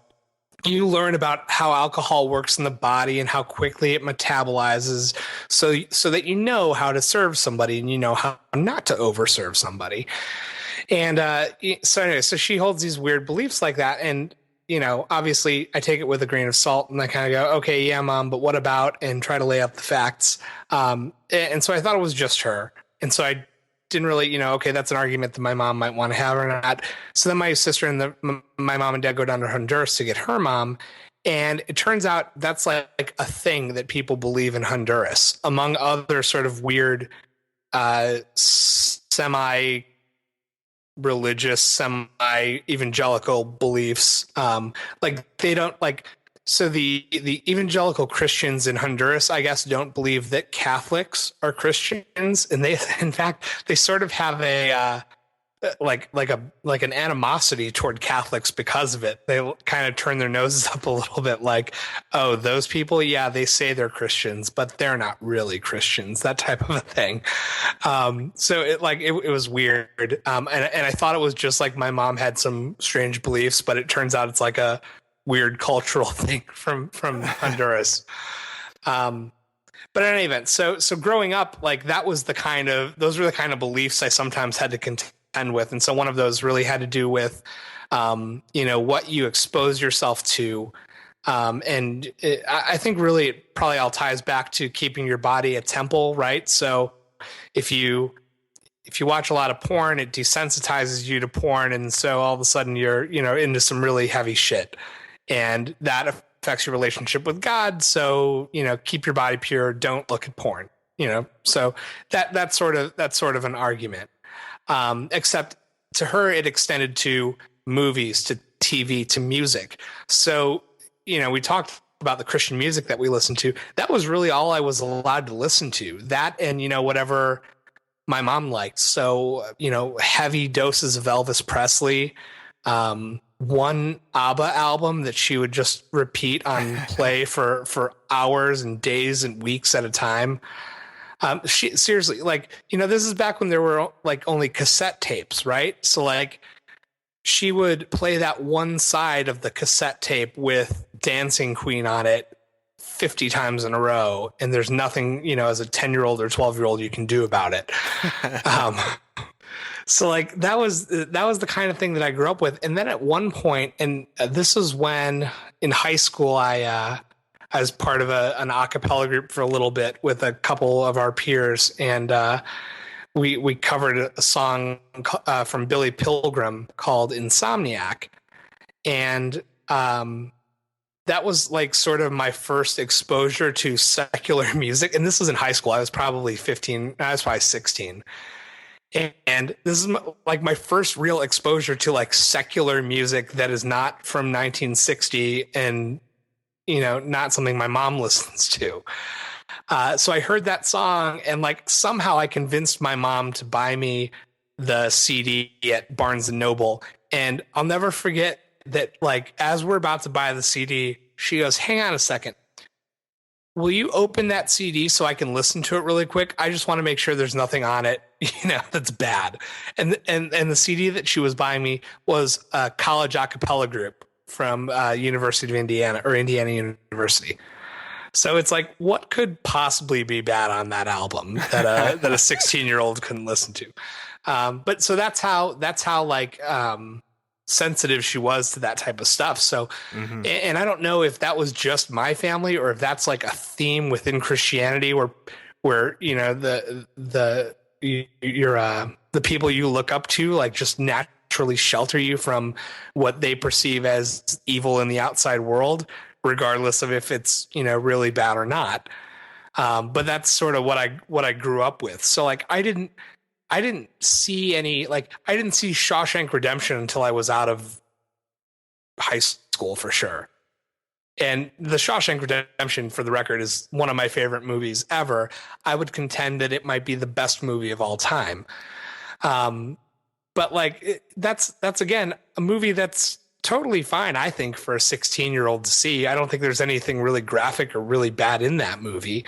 you learn about how alcohol works in the body and how quickly it metabolizes so that you know how to serve somebody and you know how not to overserve somebody. And so anyway, so she holds these weird beliefs like that. And obviously I take it with a grain of salt and I kind of go, okay, yeah, mom, but what about, and try to lay out the facts. And so I thought it was just her. And so I didn't really, okay, that's an argument that my mom might want to have or not. So then my sister and my mom and dad go down to Honduras to get her mom. And it turns out that's like a thing that people believe in Honduras, among other sort of weird, semi religious, semi-evangelical beliefs. Like they don't like, so the evangelical Christians in Honduras, I guess, don't believe that Catholics are Christians. And they, in fact, they sort of have a, like an animosity toward Catholics because of it. They kind of turn their noses up a little bit like, oh, those people, yeah, they say they're Christians, but they're not really Christians, that type of a thing. So it was weird. And I thought it was just like my mom had some strange beliefs, but it turns out it's like a weird cultural thing from Honduras. But in any event, so growing up, like that was the kind of those were the kind of beliefs I sometimes had to contend with, and so one of those really had to do with, what you expose yourself to, I think really it probably all ties back to keeping your body a temple, right? So if you if you watch a lot of porn, it desensitizes you to porn, and so all of a sudden you're into some really heavy shit, and that affects your relationship with God. So keep your body pure. Don't look at porn. So that's sort of an argument. Except to her, it extended to movies, to TV, to music. So we talked about the Christian music that we listened to. That was really all I was allowed to listen to. That and whatever my mom liked. So, heavy doses of Elvis Presley, one ABBA album that she would just repeat on play for hours and days and weeks at a time. She seriously, like, this is back when there were like only cassette tapes, right? So like she would play that one side of the cassette tape with Dancing Queen on it 50 times in a row, and there's nothing, as a 10-year-old or 12-year-old you can do about it. um, so like that was the kind of thing that I grew up with. And then at one point, and this was when in high school, I was part of an a cappella group for a little bit with a couple of our peers, and we covered a song from Billy Pilgrim called Insomniac. And that was like sort of my first exposure to secular music. And this was in high school. I was probably 15. I was probably 16. And this is like my first real exposure to like secular music that is not from 1960 and, not something my mom listens to. So I heard that song, and like somehow I convinced my mom to buy me the CD at Barnes and Noble. And I'll never forget that, like, as we're about to buy the CD, she goes, "Hang on a second. Will you open that CD so I can listen to it really quick? I just want to make sure there's nothing on it, that's bad." And the CD that she was buying me was a college a cappella group from University of Indiana, or Indiana University. So it's like, what could possibly be bad on that album that a 16-year-old couldn't listen to? But so that's how like sensitive she was to that type of stuff. So, and I don't know if that was just my family or if that's like a theme within Christianity where the people you look up to like just naturally shelter you from what they perceive as evil in the outside world, regardless of if it's really bad or not. But that's sort of what I grew up with. So like I didn't see any, like I didn't see Shawshank Redemption until I was out of high school for sure. And the Shawshank Redemption, for the record, is one of my favorite movies ever. I would contend that it might be the best movie of all time. But like that's again a movie that's totally fine, I think, for a 16-year-old to see. I don't think there's anything really graphic or really bad in that movie.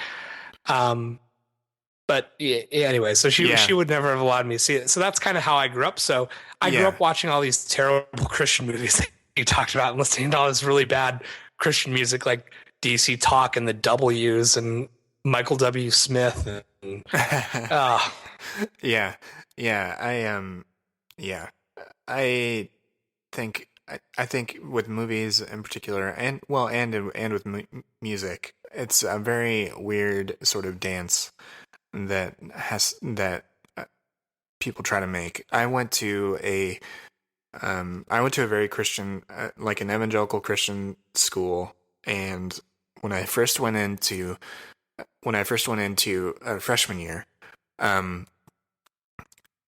But yeah, anyway, so she would never have allowed me to see it. So that's kind of how I grew up. So I grew up watching all these terrible Christian movies that you talked about and listening to all this really bad Christian music like DC Talk and the W's and Michael W. Smith. And, Yeah. I think with movies in particular, and with music, it's a very weird sort of dance that people try to make. I went to a very Christian, like an evangelical Christian school, and when I first went into freshman year,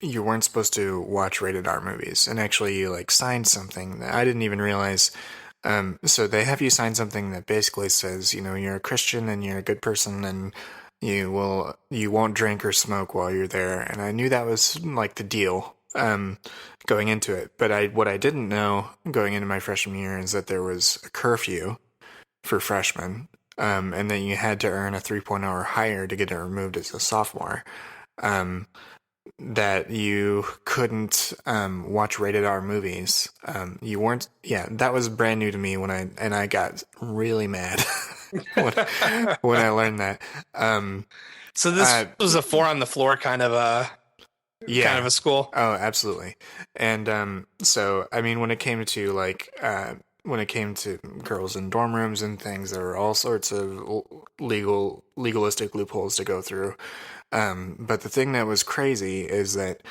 you weren't supposed to watch rated R movies, and actually you like signed something that I didn't even realize. So they have you sign something that basically says, you're a Christian and you're a good person, and you won't drink or smoke while you're there. And I knew that was like the deal, going into it. But what I didn't know going into my freshman year is that there was a curfew for freshmen, and that you had to earn a 3.0 or higher to get it removed as a sophomore. That you couldn't watch rated R movies. You weren't. Yeah, that was brand new to me I got really mad when, when I learned that. So this Uh, was a four on the floor kind of yeah. a school. Oh, absolutely. And so I mean, when it came to when it came to girls in dorm rooms and things, there were all sorts of legalistic loopholes to go through. But the thing that was crazy is that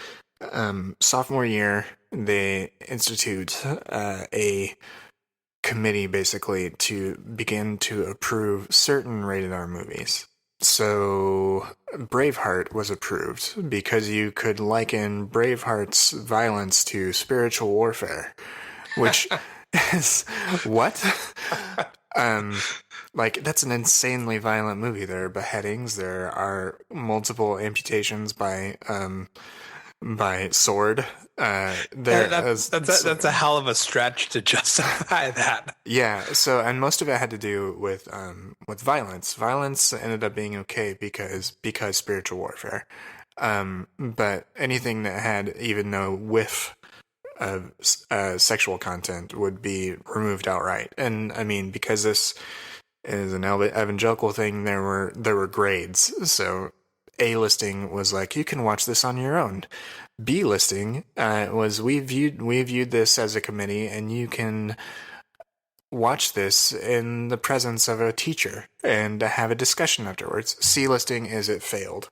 sophomore year they institute a committee basically to begin to approve certain rated R movies. So Braveheart was approved because you could liken Braveheart's violence to spiritual warfare, which is what? Um, like that's an insanely violent movie. There are beheadings. There are multiple amputations by sword. There is That's a hell of a stretch to justify that. yeah. So and most of it had to do with violence. Violence ended up being okay because spiritual warfare. But anything that had even no whiff of sexual content would be removed outright. And I mean, because this is an evangelical thing, there were grades. So A listing was like you can watch this on your own. B listing was we viewed this as a committee, and you can watch this in the presence of a teacher and have a discussion afterwards. C listing is it failed,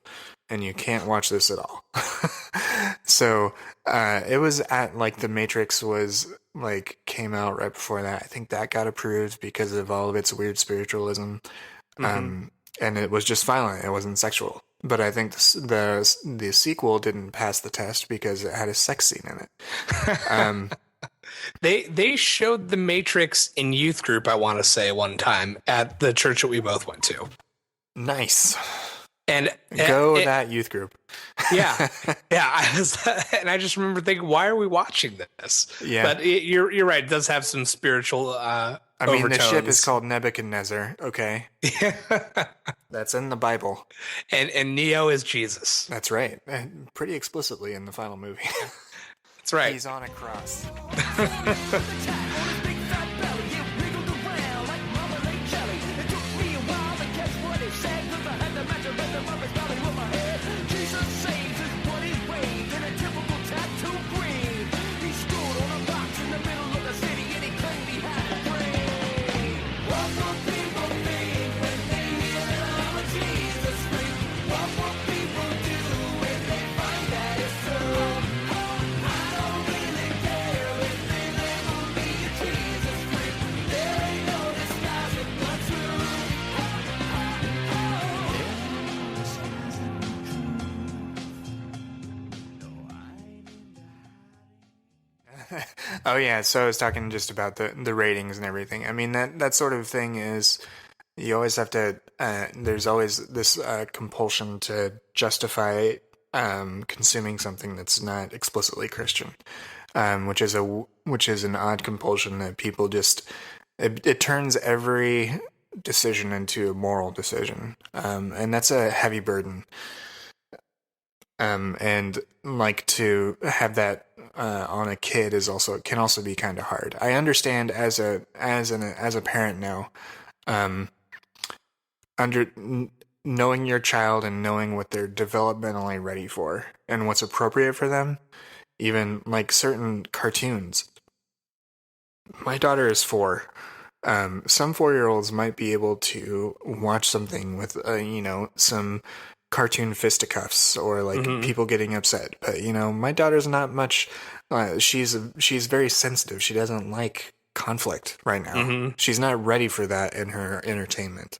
and you can't watch this at all. So it was at like The Matrix was like came out right before that. I think that got approved because of all of its weird spiritualism, Mm-hmm. and it was just violent. It wasn't sexual. But I think the sequel didn't pass the test because it had a sex scene in it. Um, They showed The Matrix in youth group, I want to say, one time at the church that we both went to. nice. And Go that youth group. yeah, yeah. And I just remember thinking, why are we watching this? Yeah. But you're right. It does have some spiritual I mean, the ship is overtones. called Nebuchadnezzar, okay? That's in the Bible. And Neo is Jesus. That's right. And pretty explicitly in the final movie. That's right. He's on a cross. Oh yeah, so I was talking just about the ratings and everything. I mean that sort of thing is you always have to. There's always this compulsion to justify consuming something that's not explicitly Christian, which is an odd compulsion that people just it turns every decision into a moral decision, and that's a heavy burden. And like to have that on a kid is also can also be kind of hard. I understand as a parent now, um, under knowing your child and knowing what they're developmentally ready for and what's appropriate for them. Even like certain cartoons. My daughter is 4. Some 4-year-olds might be able to watch something with, some cartoon fisticuffs or like Hmm. people getting upset. But my daughter's not much. She's very sensitive. She doesn't like conflict right now. Hmm. She's not ready for that in her entertainment.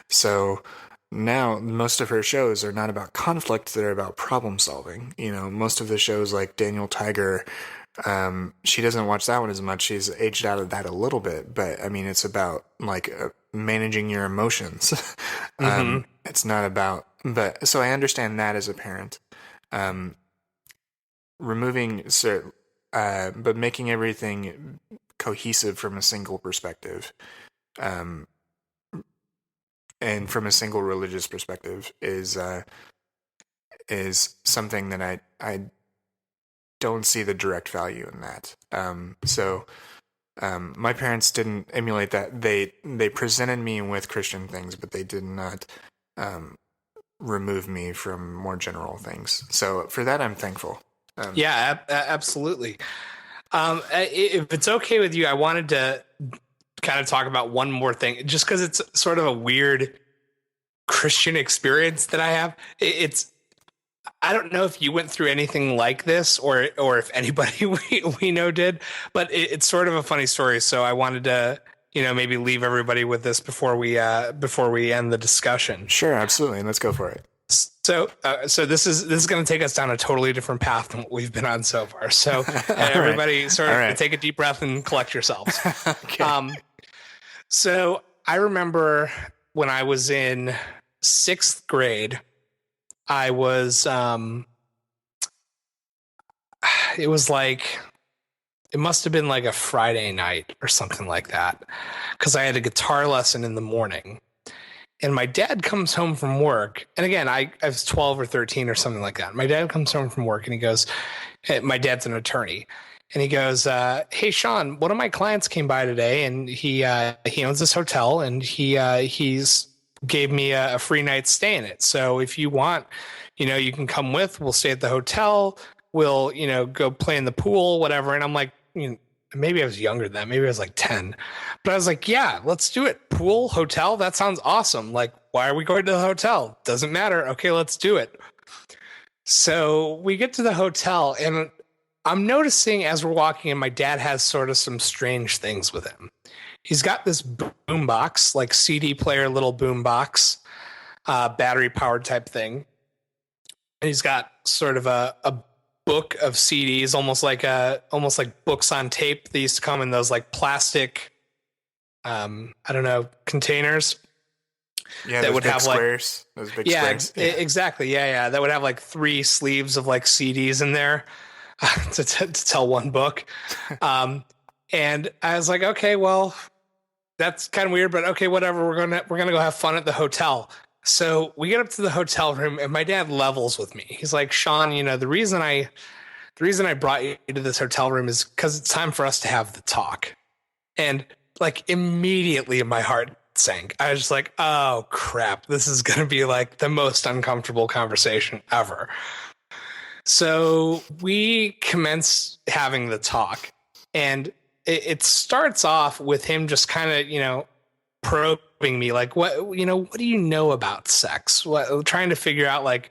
So now most of her shows are not about conflict; they're about problem solving. Most of the shows like Daniel Tiger, she doesn't watch that one as much. She's aged out of that a little bit, but I mean, it's about like managing your emotions. Hmm. It's not about, but so I understand that as a parent. Um, removing, but making everything cohesive from a single perspective, um, and from a single religious perspective is something that I don't see the direct value in that. So My parents didn't emulate that. They presented me with Christian things, but they did not remove me from more general things. So for that, I'm thankful. Yeah, absolutely. If it's okay with you, I wanted to kind of talk about one more thing, just because it's sort of a weird Christian experience that I have. It's I don't know if you went through anything like this, or if anybody we know did, but it's sort of a funny story. So I wanted to, maybe leave everybody with this before we end the discussion. Sure, absolutely. Let's go for it. So this is going to take us down a totally different path than what we've been on so far. So everybody, sort of take a deep breath and collect yourselves. Okay. So I remember when I was in 6th grade, I was it was like, it must have been like a Friday night or something like that, because I had a guitar lesson in the morning. And my dad comes home from work. And again, I was 12 or 13 or something like that. My dad comes home from work and he goes, my dad's an attorney. And he goes, hey, Sean, one of my clients came by today and he owns this hotel and he's gave me a free night stay in it. So if you want, you can come with, we'll stay at the hotel. We'll, go play in the pool, whatever. And I'm like, maybe I was younger than that. Maybe I was like 10. But I was like, yeah, let's do it. Pool, hotel, that sounds awesome. Like, why are we going to the hotel? Doesn't matter. Okay, let's do it. So we get to the hotel, and I'm noticing as we're walking in, my dad has sort of some strange things with him. He's got this boom box, like CD player, little boom box, battery powered type thing. And he's got sort of a book of CDs, almost like books on tape. They used to come in those like plastic, containers. Yeah, that would have squares. Those big squares. Yeah, exactly. Yeah. That would have like 3 sleeves of like CDs in there to tell one book. And I was like, okay, well, that's kind of weird, but okay, whatever. We're gonna go have fun at the hotel. So we get up to the hotel room and my dad levels with me. He's like, Sean, the reason I brought you to this hotel room is because it's time for us to have the talk. And like immediately my heart sank. I was just like, oh crap, this is going to be like the most uncomfortable conversation ever. So we commence having the talk, and it starts off with him just kind of, probing me, like, what do you know about sex? Trying to figure out like,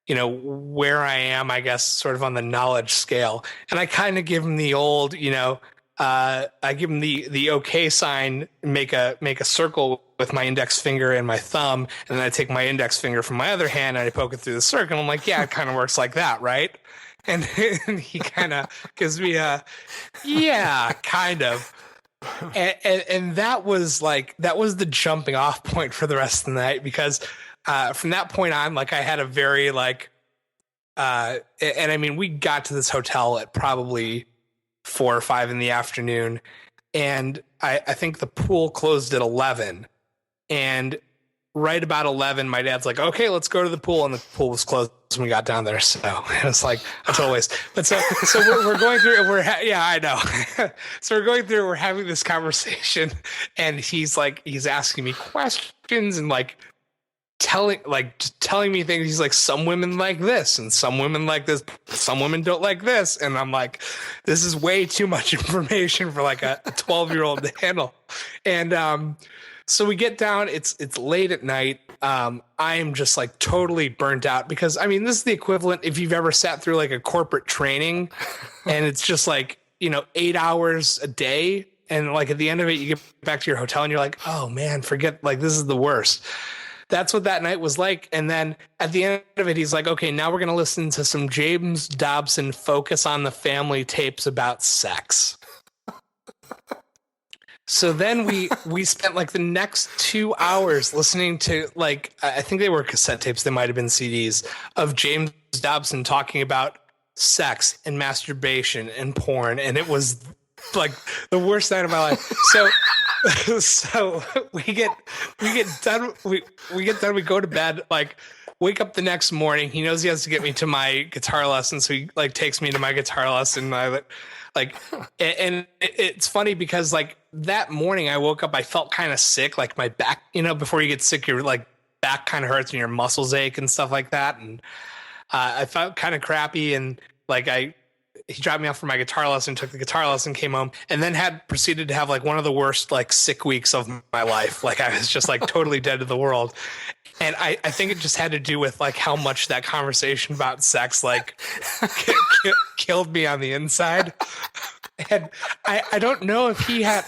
where I am, I guess, sort of on the knowledge scale. And I kind of give him the old, I give him the okay sign, make a circle with my index finger and my thumb, and then I take my index finger from my other hand and I poke it through the circle. I'm like, yeah, it kind of works like that, right? And he kind of gives me a, yeah, kind of. And that was the jumping off point for the rest of the night, because from that point on, like, I had a very like, and I mean, we got to this hotel at probably 4 or 5 in the afternoon, and I think the pool closed at 11, and right about 11, my dad's like, okay, let's go to the pool, and the pool was closed when we got down there. So it was like a total waste. But so we're going through, yeah, I know. So we're going through, we're having this conversation, and he's asking me questions and like telling me things. He's like, some women like this and some women like this, some women don't like this. And I'm like, this is way too much information for like a 12-year-old to handle. And so we get down, it's late at night. I am just like totally burnt out, because I mean, this is the equivalent if you've ever sat through like a corporate training and it's just like, 8 hours a day. And like at the end of it, you get back to your hotel and you're like, oh man, forget, like, this is the worst. That's what that night was like. And then at the end of it, he's like, okay, now we're going to listen to some James Dobson Focus on the Family tapes about sex. So then we spent like the next 2 hours listening to, like, I think they were cassette tapes, they might have been CDs, of James Dobson talking about sex and masturbation and porn. And it was like the worst night of my life. So we get done, we go to bed like wake up the next morning. He knows he has to get me to my guitar lesson, so he like takes me to my guitar lesson. And it's funny because like that morning I woke up, I felt kind of sick, like my back. You know, before you get sick, your like back kind of hurts and your muscles ache and stuff like that. And I felt kind of crappy, and like he dropped me off for my guitar lesson, took the guitar lesson, came home, and then proceeded to have like one of the worst like sick weeks of my life. Like I was just like totally dead to the world. And I think it just had to do with like how much that conversation about sex like killed me on the inside. And I don't know if he had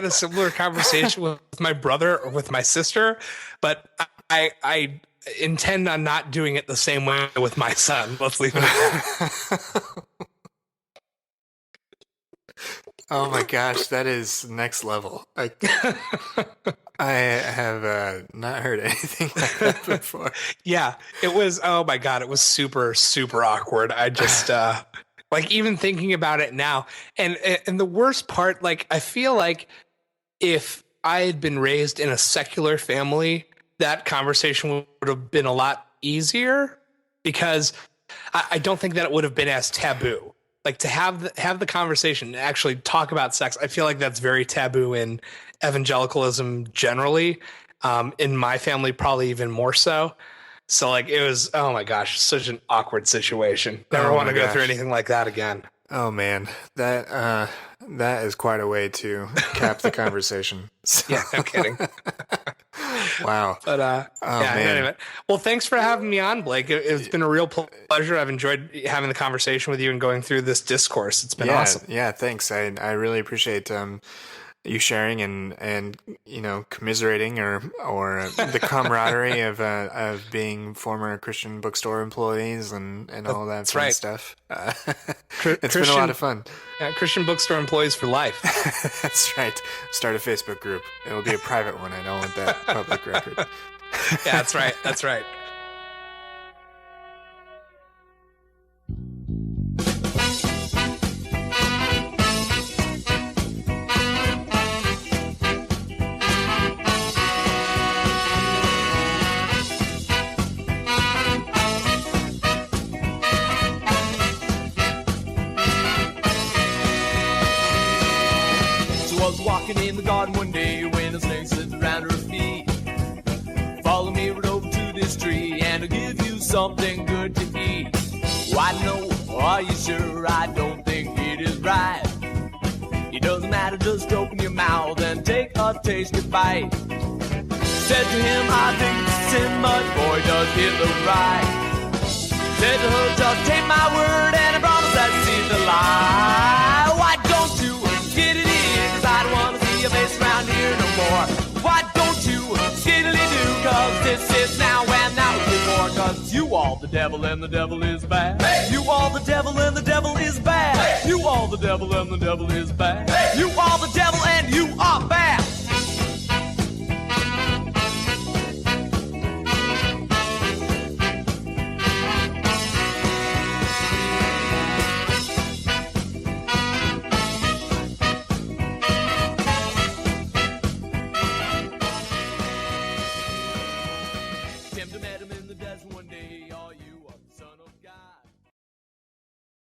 a similar conversation with my brother or with my sister, but I intend on not doing it the same way with my son. Let's leave it at that. Oh my gosh, that is next level. I have not heard anything like that before. Yeah, it was, oh my God, it was super, super awkward. I just, like even thinking about it now, and the worst part, like I feel like if I had been raised in a secular family, that conversation would have been a lot easier, because I don't think that it would have been as taboo. Like to have the conversation and actually talk about sex. I feel like that's very taboo in evangelicalism generally. In my family, probably even more so. So like it was, oh my gosh, such an awkward situation. Never want to go through anything like that again. Oh man, that is quite a way to cap the conversation. So. Yeah, no kidding. Wow. But yeah, man. Anyway. Well, thanks for having me on, Blake. It's been a real pleasure. I've enjoyed having the conversation with you and going through this discourse. It's been awesome. Yeah, thanks. I really appreciate you sharing and you know, commiserating or the camaraderie of being former Christian bookstore employees and all that fun stuff. It's been a lot of fun. Yeah, Christian bookstore employees for life. That's right. Start a Facebook group. It'll be a private one. I don't want that public record. Yeah, that's right. That's right. Walking in the garden one day when a snake slipped around her feet. Follow me right over to this tree and I'll give you something good to eat. Why no? Are you sure? I don't think it is right. It doesn't matter, just open your mouth and take a tasty bite. Said to him, I think it's sin, but boy does it look right. Said to her, just take my word and I promise that she's the lie. Why don't you get it in? 'Cause I don't want to see your face around here no more. Why don't you skiddly-doo? 'Cause this is now and that was before. 'Cause you all the devil and the devil is bad. Hey! You all the devil and the devil is bad. Hey! You all the devil and the devil is bad. Hey! You all the devil